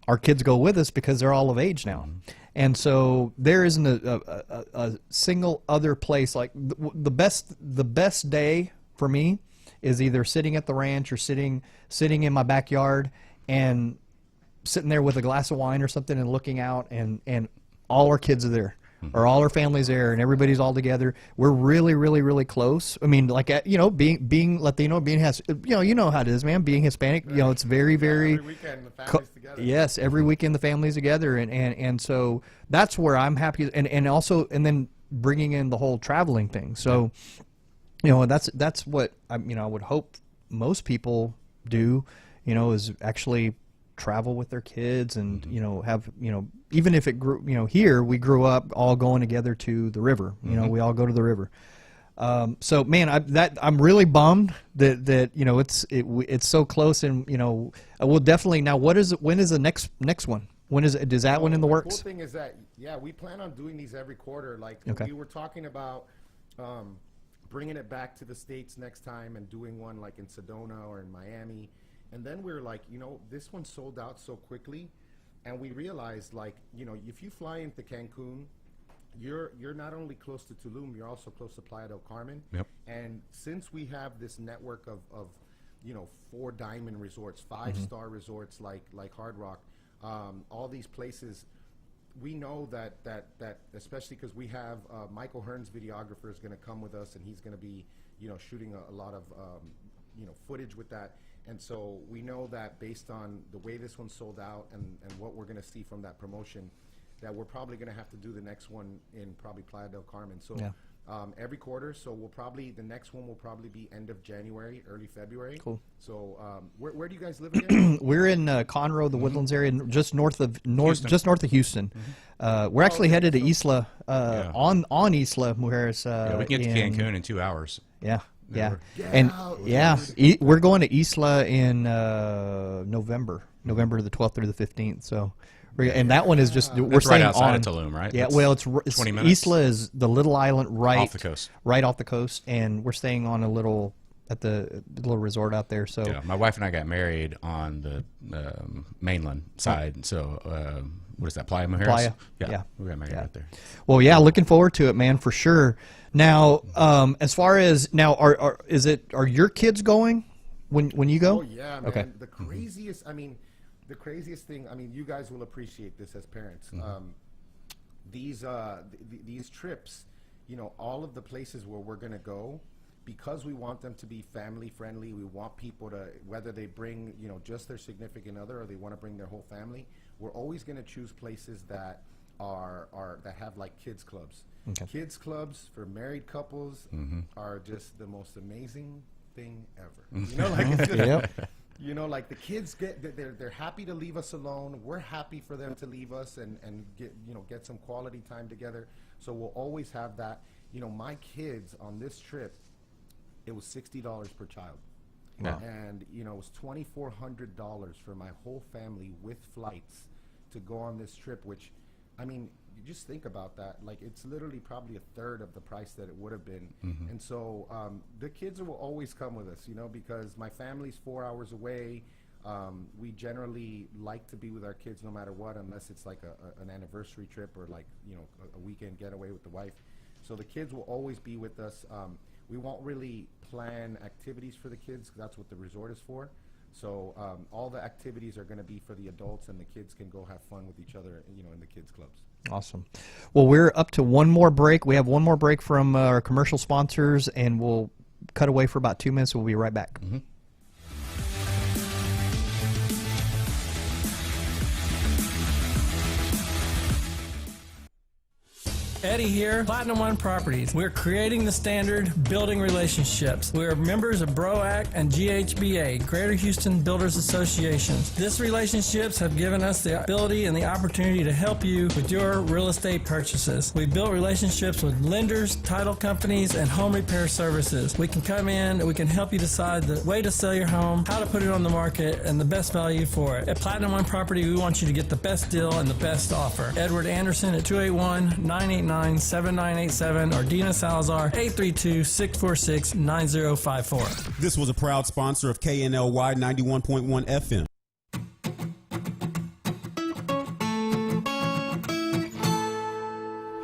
S3: Our kids go with us because they're all of age now. And so there isn't a single other place. The best day for me is either sitting at the ranch or sitting in my backyard and sitting there with a glass of wine or something and looking out, and all our kids are there. Or all our family's there, and everybody's all together. We're really, really, really close. I mean, being Latino, being you know how it is, man. Being Hispanic, it's very, very.
S5: Every weekend the family's together.
S3: Yes, every weekend the family's together, and so that's where I'm happy, and also then bringing in the whole traveling thing. So, that's what I would hope most people do, is actually travel with their kids and have even if it grew here we grew up all going together to the river. We all go to the river, So man, I'm really bummed that you know it's so close, and you know we'll definitely now. When is the next one? When is that one in the works?
S5: The cool thing is that we plan on doing these every quarter. Like we were talking about bringing it back to the States next time and doing one like in Sedona or in Miami, and then we were like, you know, this one sold out so quickly, and we realized, like, you know, if you fly into Cancun, you're not only close to Tulum, you're also close to Playa del Carmen.
S4: Yep.
S5: And since we have this network of you know, 4 diamond resorts, 5-star resorts like Hard Rock, all these places, we know that especially because we have Michael Hearn's videographer is going to come with us, and he's going to be, you know, shooting a lot of you know, footage with that. And so we know that based on the way this one sold out and what we're going to see from that promotion, that we're probably going to have to do the next one in probably Playa del Carmen. So every quarter, so the next one will probably be end of January, early February. Cool. So where do you guys live again?
S3: We're in Conroe, the Woodlands area, just north of Houston. We're actually headed to Isla, on Isla Mujeres.
S4: We can get to Cancun in 2 hours.
S3: Yeah. Yeah,
S5: Get
S3: we're going to Isla in November the 12th through the 15th. So, and that one is just we're
S4: right outside
S3: on
S4: of Tulum, right?
S3: Yeah,
S4: That's
S3: well, it's
S4: 20 minutes.
S3: Isla is the little island right
S4: Off the coast,
S3: and we're staying on at the little resort out there. So,
S4: yeah, my wife and I got married on the mainland side. So, what is that, Playa Mujeres?
S3: Playa,
S4: yeah, we got married right there.
S3: Well, yeah, looking forward to it, man, for sure. Now, as far as now, are your kids going when you go?
S5: Oh yeah, man.
S3: Okay.
S5: The craziest, the craziest thing, you guys will appreciate this as parents. These trips, you know, all of the places where we're gonna go, because we want them to be family friendly. We want people to, whether they bring, you know, just their significant other or they want to bring their whole family. We're always gonna choose places that that have like kids clubs.
S3: Okay.
S5: Kids clubs for married couples are just the most amazing thing ever. You know, like it's just, you know, like the kids they're happy to leave us alone. We're happy for them to leave us and get some quality time together. So we'll always have that. You know, my kids on this trip, it was $60 per child.
S3: Wow.
S5: And you know, it was $2,400 for my whole family with flights to go on this trip, which, you just think about that. Like, it's literally probably a third of the price that it would have been. And so the kids will always come with us, you know, because my family's 4 hours away. We generally like to be with our kids no matter what, unless it's like an anniversary trip or like, you know, a weekend getaway with the wife. So the kids will always be with us. We won't really plan activities for the kids, 'cause that's what the resort is for. So all the activities are going to be for the adults, and the kids can go have fun with each other, you know, in the kids clubs.
S3: Awesome. Well, we're up to one more break. We have one more break from our commercial sponsors, and we'll cut away for about 2 minutes. We'll be right back.
S9: Eddie here, Platinum One Properties. We're creating the standard, building relationships. We're members of BROAC and GHBA, Greater Houston Builders Associations. These relationships have given us the ability and the opportunity to help you with your real estate purchases. We've built relationships with lenders, title companies, and home repair services. We can come in and we can help you decide the way to sell your home, how to put it on the market, and the best value for it. At Platinum One Property, we want you to get the best deal and the best offer. Edward Anderson at 281-989-7987 or Dina Salazar 832-646-9054.
S1: This was a proud sponsor of KNLY 91.1 FM.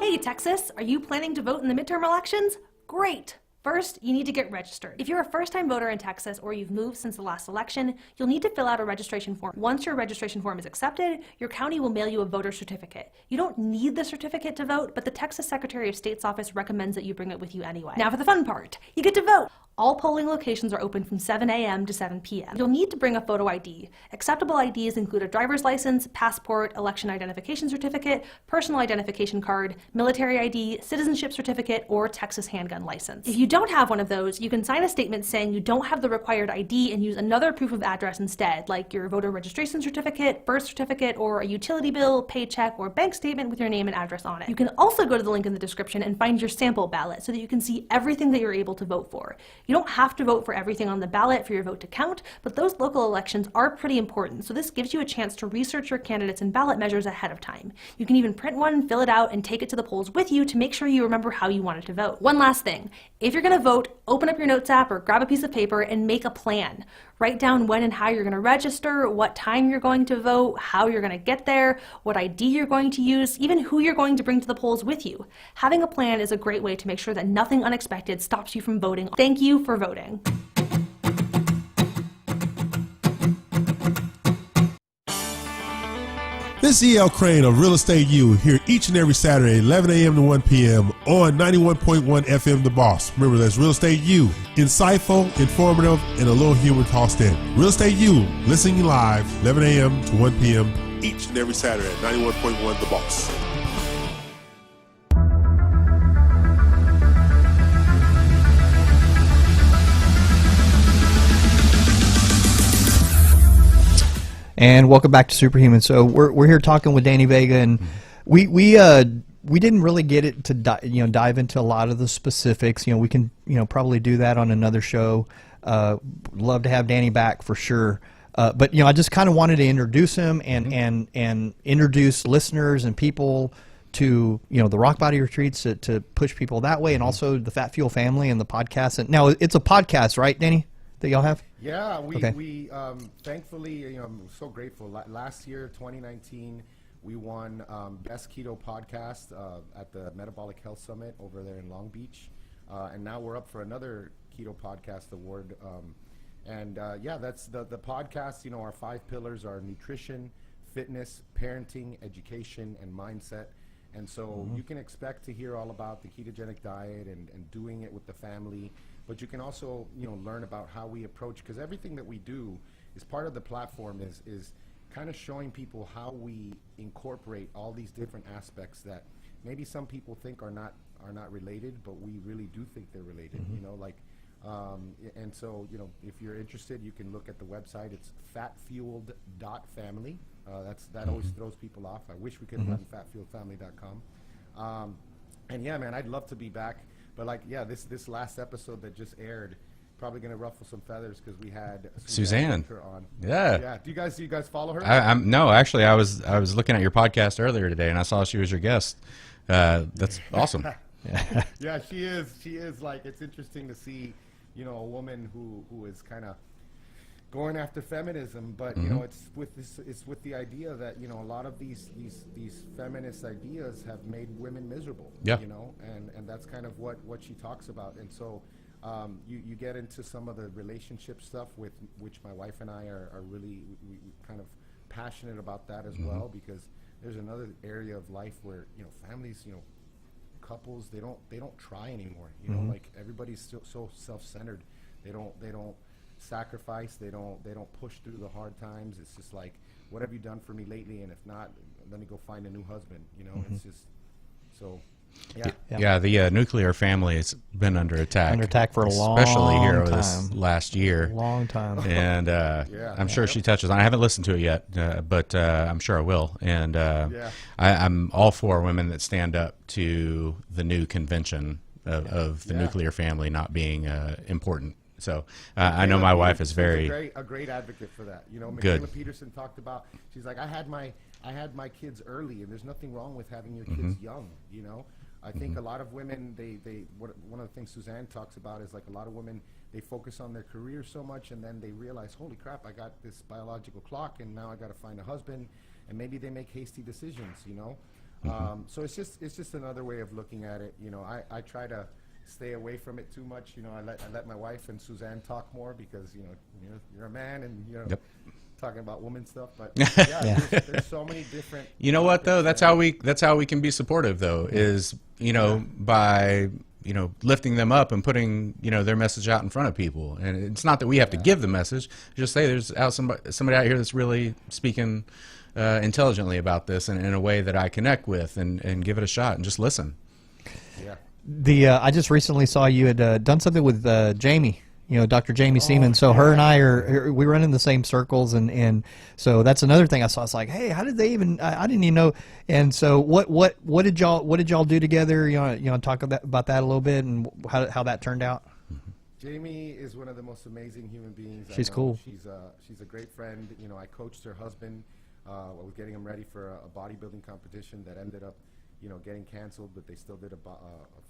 S10: Hey, Texas, are you planning to vote in the midterm elections? Great! First, you need to get registered. If you're a first-time voter in Texas or you've moved since the last election, you'll need to fill out a registration form. Once your registration form is accepted, your county will mail you a voter certificate. You don't need the certificate to vote, but the Texas Secretary of State's office recommends that you bring it with you anyway. Now for the fun part. You get to vote All polling locations are open from 7 a.m. to 7 p.m. You'll need to bring a photo ID. Acceptable IDs include a driver's license, passport, election identification certificate, personal identification card, military ID, citizenship certificate, or Texas handgun license. If you don't have one of those, you can sign a statement saying you don't have the required ID and use another proof of address instead, like your voter registration certificate, birth certificate, or a utility bill, paycheck, or bank statement with your name and address on it. You can also go to the link in the description and find your sample ballot so that you can see everything that you're able to vote for. You don't have to vote for everything on the ballot for your vote to count, but those local elections are pretty important, so this gives you a chance to research your candidates and ballot measures ahead of time. You can even print one, fill it out, and take it to the polls with you to make sure you remember how you wanted to vote. One last thing, if you're going to vote, open up your notes app or grab a piece of paper and make a plan. Write down when and how you're going to register, what time you're going to vote, how you're going to get there, what ID you're going to use, even who you're going to bring to the polls with you. Having a plan is a great way to make sure that nothing unexpected stops you from voting. Thank you for voting.
S11: This is E.L. Crane of Real Estate U here each and every Saturday, 11 a.m. to 1 p.m. on 91.1 FM The Boss. Remember, that's Real Estate U. Insightful, informative, and a little humor tossed in. Real Estate U, listening live, 11 a.m. to 1 p.m. each and every Saturday at 91.1 The Boss.
S3: And welcome back to Superhuman. So we're here talking with Danny Vega, and we didn't really get it to dive into a lot of the specifics. We can probably do that on another show. Love to have Danny back for sure. But I just kind of wanted to introduce him and introduce listeners and people to the Rockbody retreats to push people that way, and also the Fat Fuel family and the podcast. And now it's a podcast, right, Danny, that y'all have?
S5: Yeah, we thankfully, I'm so grateful. Last year, 2019, we won Best Keto Podcast at the Metabolic Health Summit over there in Long Beach. And now we're up for another Keto Podcast Award. That's the podcast. Our 5 pillars are nutrition, fitness, parenting, education, and mindset. And so you can expect to hear all about the ketogenic diet and doing it with the family. But you can also, learn about how we approach, because everything that we do is part of the platform is kind of showing people how we incorporate all these different aspects that maybe some people think are not related, but we really do think they're related. And so if you're interested, you can look at the website. It's fatfueled.family. That always throws people off. I wish we could have gotten fatfueledfamily.com. And yeah, man, I'd love to be back. But this last episode that just aired, probably gonna ruffle some feathers because we had Suzanne on. Yeah. Do you guys follow her?
S4: No, actually, I was looking at your podcast earlier today, and I saw she was your guest. That's awesome.
S5: Yeah, she is. It's interesting to see, a woman who is kind of going after feminism, but it's with the idea that a lot of these feminist ideas have made women miserable.
S4: Yeah.
S5: And that's kind of what she talks about. And so you get into some of the relationship stuff with which my wife and I are really we kind of passionate about that as well, because there's another area of life where families, couples, they don't try anymore. Like everybody's still so self-centered. They don't sacrifice. They don't push through the hard times. It's just like, what have you done for me lately? And if not, let me go find a new husband. It's just so.
S4: Yeah. The nuclear family has been under attack.
S3: Under attack for a long time.
S4: Especially here over this last year.
S3: Long time.
S4: And I'm sure she touches on. I haven't listened to it yet, but I'm sure I will. And I'm all for women that stand up to the new convention of the nuclear family not being important. So I know my wife is very
S5: a great advocate for that.
S4: Good.
S5: Michaela Peterson talked about. She's like, I had my kids early, and there's nothing wrong with having your kids young. I think a lot of women one of the things Suzanne talks about is like a lot of women, they focus on their career so much, and then they realize, holy crap, I got this biological clock, and now I got to find a husband, and maybe they make hasty decisions. So it's just another way of looking at it. I try to stay away from it too much. I let my wife and Suzanne talk more because you're a man and talking about woman stuff. But there's so many different.
S4: You know what though? That's how we can be supportive though. Is by lifting them up and putting, their message out in front of people. And it's not that we have to give the message. Just say there's somebody out here that's really speaking intelligently about this and in a way that I connect with, and give it a shot and just listen.
S5: Yeah.
S3: I just recently saw you had done something with Jamie. Dr. Jamie Seaman. So her and I we run in the same circles, and so that's another thing I saw. It's like, hey, how did they even? I didn't even know. And so what did y'all do together? You want to talk about that a little bit and how that turned out?
S5: Jamie is one of the most amazing human beings.
S3: She's cool.
S5: She's a great friend. I coached her husband. I was getting him ready for a bodybuilding competition that ended up, getting canceled, but they still did a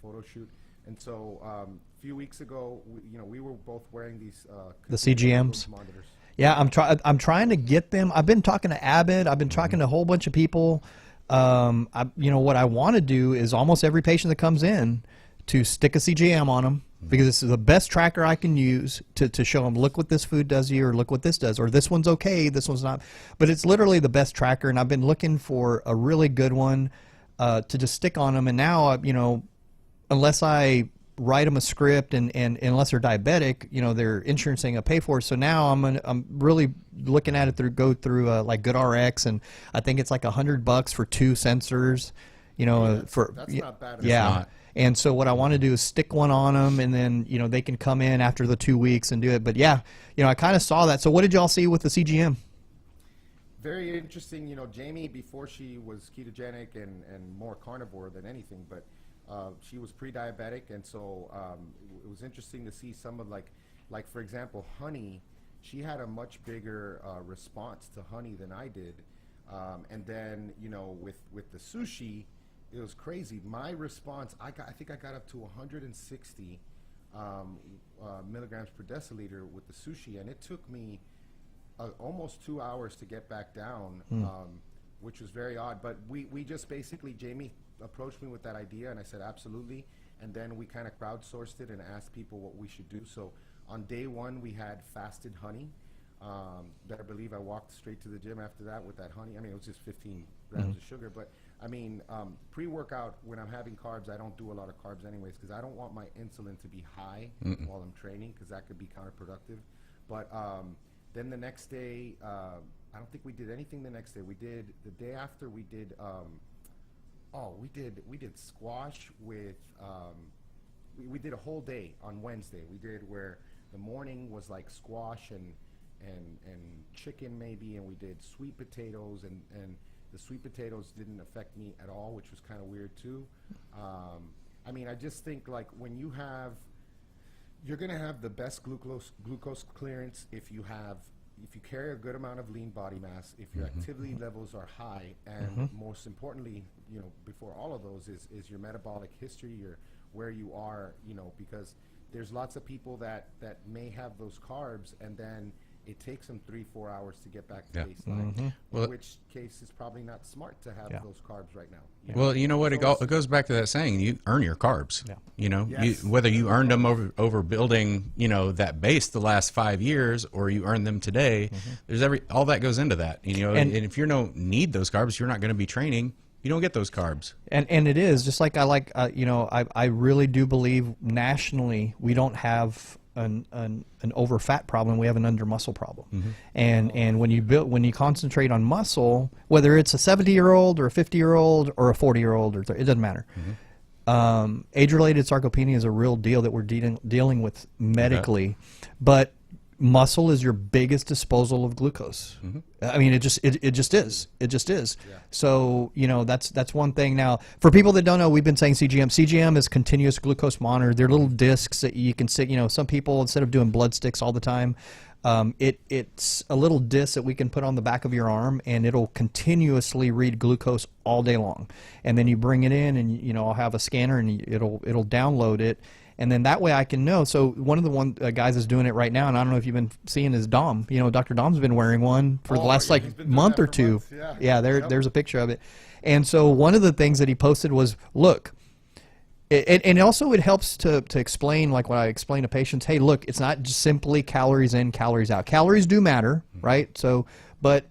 S5: photo shoot. And so a few weeks ago, we were both wearing these
S3: the CGMs
S5: monitors.
S3: Yeah, I'm trying to get them. I've been talking to Abbott. I've been talking to a whole bunch of people. What I want to do is almost every patient that comes in to stick a CGM on them, because this is the best tracker I can use to show them, look what this food does to you, or look what this does, or this one's okay, this one's not. But it's literally the best tracker, and I've been looking for a really good one to just stick on them. And now, unless I write them a script and unless they're diabetic, their insurance ain't gonna pay for it. So now I'm really looking at it go through like GoodRx, and I think it's like $100 for 2 sensors.
S5: That's not bad.
S3: Yeah. And so what I want to do is stick one on them, and then they can come in after the 2 weeks and do it. But yeah, I kind of saw that. So what did y'all see with the CGM?
S5: Very interesting. Jamie, before she was ketogenic and more carnivore than anything, but she was pre-diabetic, and so it was interesting to see some of like for example, honey. She had a much bigger response to honey than I did, and then with the sushi, it was crazy. My response, I think I got up to 160 milligrams per deciliter with the sushi, and it took me almost 2 hours to get back down, which was very odd. But we just basically, Jamie approached me with that idea, and I said absolutely, and then we kind of crowdsourced it and asked people what we should do. So on day one, we had fasted honey. Better believe I walked straight to the gym after that with that honey. I mean, it was just 15 grams of sugar, but I mean, pre-workout, when I'm having carbs, I don't do a lot of carbs anyways, because I don't want my insulin to be high while I'm training, because that could be counterproductive. But then the next day, I don't think we did anything the next day. We did the day after. We did we did squash with we did a whole day on Wednesday. We did where the morning was like squash and chicken maybe, and we did sweet potatoes, and the sweet potatoes didn't affect me at all, which was kind of weird too. I mean, I just think like when you're gonna have the best glucose clearance if you carry a good amount of lean body mass, if your activity levels are high, and most importantly, before all of those is your metabolic history, where you are, because there's lots of people that may have those carbs, and then it takes them 3-4 hours to get back to baseline.
S4: Well,
S5: in which case it's probably not smart to have those carbs right now.
S4: Well, you know what? It goes back to that saying: you earn your carbs.
S5: Yes.
S4: Whether you earned them over building, that base the last 5 years, or you earned them today. There's all that goes into that. And if you don't need those carbs, you're not going to be training. You don't get those carbs. And
S3: it is just like I really do believe nationally we don't have an over fat problem, we have an under muscle problem. And when you concentrate on muscle, whether it's a 70-year-old or a 50-year-old or a 40-year-old, it doesn't matter. Age-related sarcopenia is a real deal that we're dealing with medically, but muscle is your biggest disposal of glucose. I mean, it just is. Yeah. So that's one thing. Now, for people that don't know, we've been saying CGM. CGM is continuous glucose monitor. They're little discs that you can stick. Some people, instead of doing blood sticks all the time, it's a little disc that we can put on the back of your arm, and it'll continuously read glucose all day long. And then you bring it in, and I'll have a scanner, and it'll download it. And then that way I can know. So one of the guys is doing it right now, and I don't know if you've been seeing is Dom. Dr. Dom's been wearing one for the last month or two. There's a picture of it. And so one of the things that he posted was, look, and also it helps to explain, like when I explain to patients, hey, look, it's not just simply calories in, calories out. Calories do matter, right? So, but,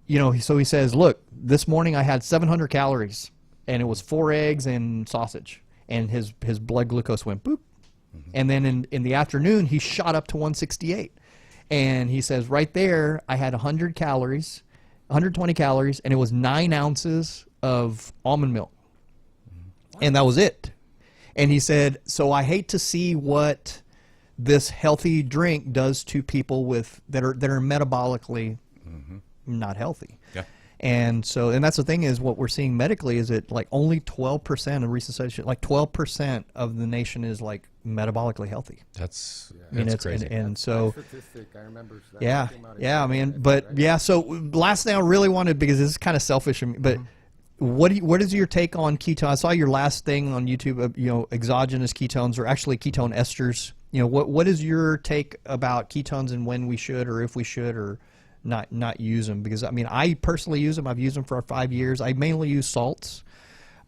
S3: so he says, look, this morning I had 700 calories, and it was 4 eggs and sausage. and his blood glucose went boop. And then in the afternoon, he shot up to 168. And he says, right there, I had 120 calories, and it was 9 ounces of almond milk. And that was it. And he said, so I hate to see what this healthy drink does to people that are metabolically not healthy.
S4: Yeah.
S3: And that's the thing is what we're seeing medically is that like only 12% of recent studies, like 12% of the nation is like metabolically healthy.
S4: That's
S3: crazy. And so,
S5: statistic, I remember that came out
S3: yeah,
S5: in
S3: man.
S5: January,
S3: But
S5: right?
S3: yeah, so last thing I really wanted, because this is kind of selfish, but what is your take on ketone? I saw your last thing on YouTube, exogenous ketones or actually ketone esters. What is your take about ketones and when we should or if we should or not use them? Because I mean, I personally use them. I've used them for 5 years. I mainly use salts.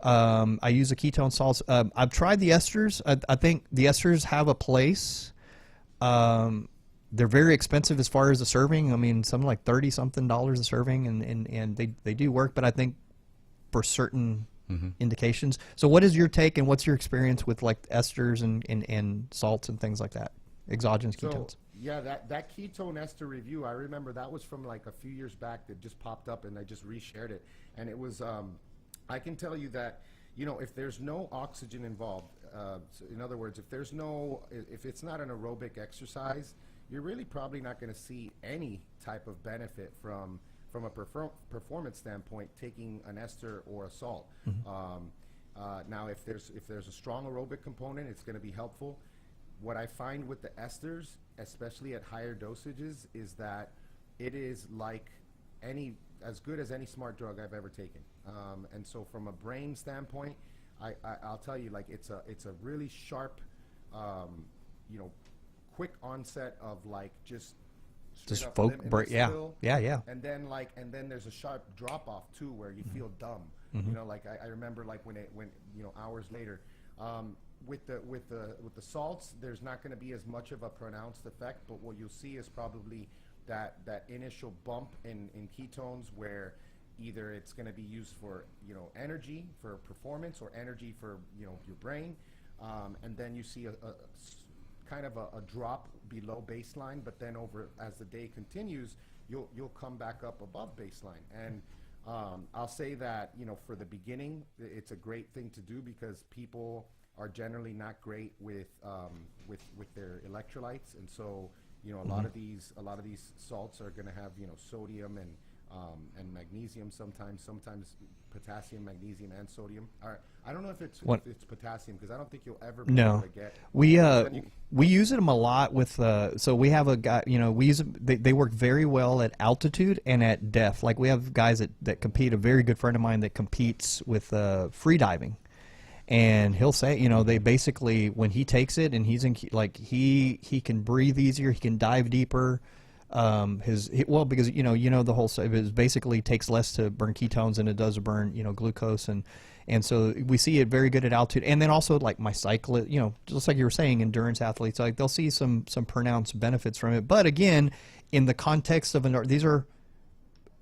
S3: I use the ketone salts. I've tried the esters. I think the esters have a place. They're very expensive as far as the serving. I mean, something like $30-something a serving, and they do work. But I think for certain indications. So what is your take and what's your experience with like esters and salts and things like that? Exogenous ketones.
S5: Yeah, that ketone ester review, I remember that was from like a few years back that just popped up and I just reshared it. And it was, I can tell you that, if there's no oxygen involved, so in other words, if it's not an aerobic exercise, you're really probably not going to see any type of benefit from a performance standpoint taking an ester or a salt. Now, if there's a strong aerobic component, it's going to be helpful. What I find with the esters, especially at higher dosages, is that it is like as good as any smart drug I've ever taken. And so from a brain standpoint, I'll tell you, like it's a really sharp, quick onset of like just
S3: yeah.
S5: And then there's a sharp drop off too, where you feel dumb. Like I remember like when hours later. With the salts, there's not going to be as much of a pronounced effect, but what you'll see is probably that initial bump in ketones, where either it's going to be used for energy for performance or energy for your brain, and then you see a kind of a drop below baseline, but then as the day continues, you'll come back up above baseline. And I'll say that for the beginning, it's a great thing to do because people are generally not great with their electrolytes, and so a lot of these salts are going to have sodium and magnesium, sometimes potassium, magnesium, and sodium. I don't know if it's potassium, because I don't think you'll ever be able to get.
S3: We use them a lot with. So we have a guy. We use them. They work very well at altitude and at depth. Like we have guys that compete. A very good friend of mine that competes with free diving. And he'll say, they basically, when he takes it and he's in, like he can breathe easier, he can dive deeper. Because the whole it basically takes less to burn ketones than it does to burn glucose, and so we see it very good at altitude. And then also like my cyclist, just like you were saying, endurance athletes, like they'll see some pronounced benefits from it. But again, in the context of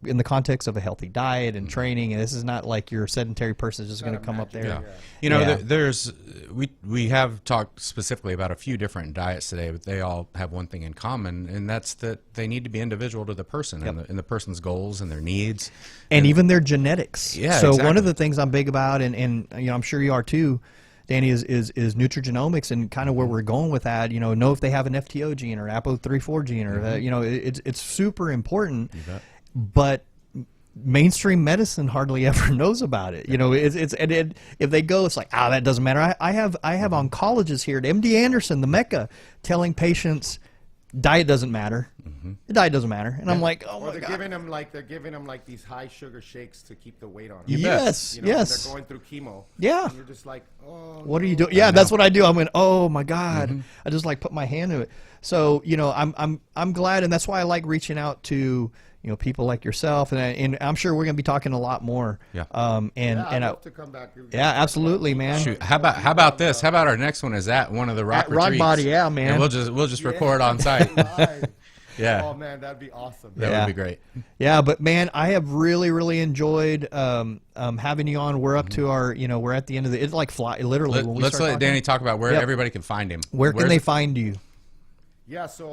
S3: in the context of a healthy diet and training, and this is not like your sedentary person is just going to come up there.
S4: There's we have talked specifically about a few different diets today, but they all have one thing in common, and that's that they need to be individual to the person and the person's goals and their needs,
S3: and even their genetics.
S4: Yeah.
S3: So
S4: exactly.
S3: one of the things I'm big about, and I'm sure you are too, Danny, is nutrigenomics, and kind of where we're going with that. Know if they have an FTO gene or APO34 gene, or it's super important.
S4: You bet.
S3: But mainstream medicine hardly ever knows about it. If they go, it's like, that doesn't matter. I have oncologists here at MD Anderson, the Mecca, telling patients diet doesn't matter. The diet doesn't matter, and I'm like, oh my
S5: God. They're giving them like these high sugar shakes to keep the weight on.
S3: Yes.
S5: They're going through chemo.
S3: Yeah.
S5: And you're just like, oh.
S3: What are you doing? Yeah, that's what I do. I went, oh my God. I just like put my hand to it. So I'm glad, and that's why I like reaching out to people like yourself, and I'm sure we're going to be talking a lot more.
S4: Yeah.
S5: I'd love to come back.
S3: Yeah, absolutely, man.
S4: Shoot. How about this? How about our next one is at one of the rock retreats?
S3: Rockbody, yeah, man.
S4: And we'll just record on site. Yeah.
S5: Oh man, that'd be awesome.
S4: That
S3: Yeah.
S4: would be great.
S3: Yeah, but man, I have really enjoyed having you on. We're up to our, we're at the end of the. It's like literally. when we
S4: Let's
S3: start
S4: let
S3: talking,
S4: Danny talk about where
S3: Yep.
S4: everybody can find him.
S3: Where can
S4: Where's
S3: they
S4: it-
S3: find you?
S5: Yeah, so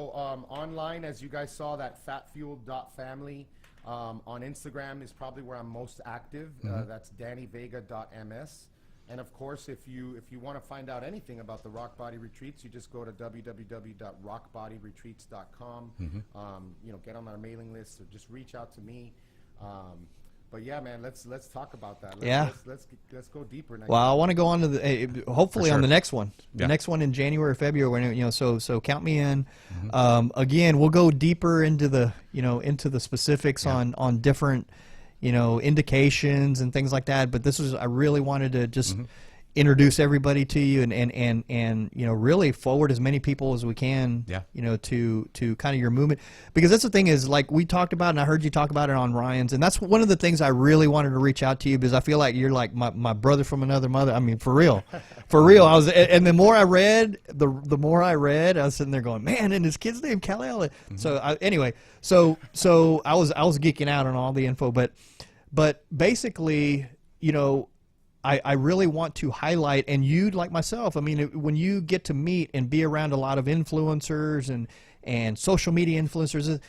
S5: online, as you guys saw, that fatfuel.family on Instagram is probably where I'm most active. That's DannyVega.ms. And of course, if you want to find out anything about the Rockbody Retreats, you just go to www.rockbodyretreats.com. Get on our mailing list or just reach out to me. But yeah, man, let's talk about that. Let's go deeper. Next
S3: Well, I
S5: time.
S3: want to go on to the hopefully
S4: For
S3: on the
S4: sure.
S3: next one. The
S4: Yeah.
S3: next one in January or February. So count me in. Again, we'll go deeper into the specifics on different indications and things like that. But I really wanted to just introduce everybody to you and really forward as many people as we can.
S4: Yeah.
S3: To kind of your movement, because that's the thing is, like we talked about, and I heard you talk about it on Ryan's, and that's one of the things I really wanted to reach out to you, because I feel like you're like my brother from another mother. I mean, for real. I was, and the more I read, the more I read, I was sitting there going, man, and his kid's name Kal-El. So anyway, so I was geeking out on all the info, but basically, I really want to highlight, and you, like myself, I mean, when you get to meet and be around a lot of influencers and social media influencers,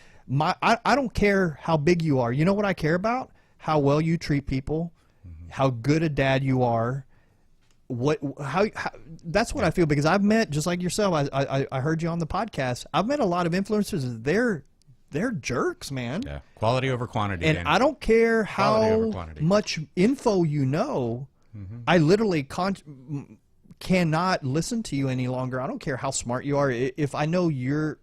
S3: I don't care how big you are. You know what I care about? How well you treat people, how good a dad you are. How that's what I feel, because I've met, just like yourself, I heard you on the podcast. I've met a lot of influencers. They're jerks, man.
S4: Yeah. Quality over quantity.
S3: And
S4: Danny.
S3: I don't care
S4: Quality over
S3: how
S4: quantity.
S3: much info you know. I literally cannot listen to you any longer. I don't care how smart you are. If I know you're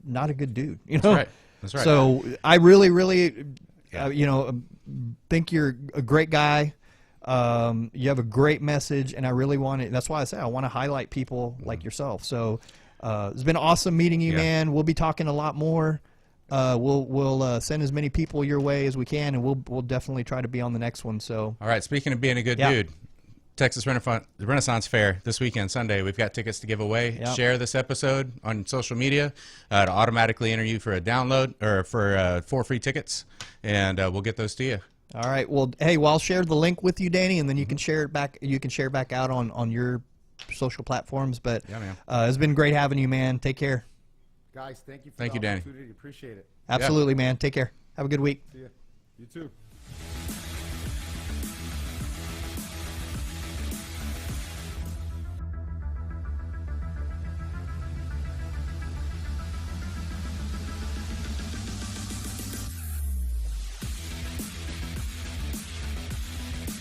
S3: not a good dude,
S4: That's right. That's right.
S3: So I really, think you're a great guy. You have a great message, and I really want to. That's why I say I want to highlight people like yourself. So it's been awesome meeting you, man. We'll be talking a lot more. We'll send as many people your way as we can, and we'll definitely try to be on the next one. So
S4: all right. Speaking of being a good dude, Texas Renaissance Fair this weekend, Sunday. We've got tickets to give away.
S3: Yep.
S4: Share this episode on social media to automatically enter you for a download or for 4 free tickets, and we'll get those to you.
S3: all right. Well, hey, I'll share the link with you, Danny, and then you can share it back. You can share back out on your social platforms. But
S4: Yeah, man.
S3: It's been great having you, man. Take care.
S5: Guys, thank you for
S4: Thank
S5: the
S4: you, Danny.
S5: opportunity. Appreciate it.
S3: Absolutely, man. Take care. Have a good week.
S5: See ya. You too.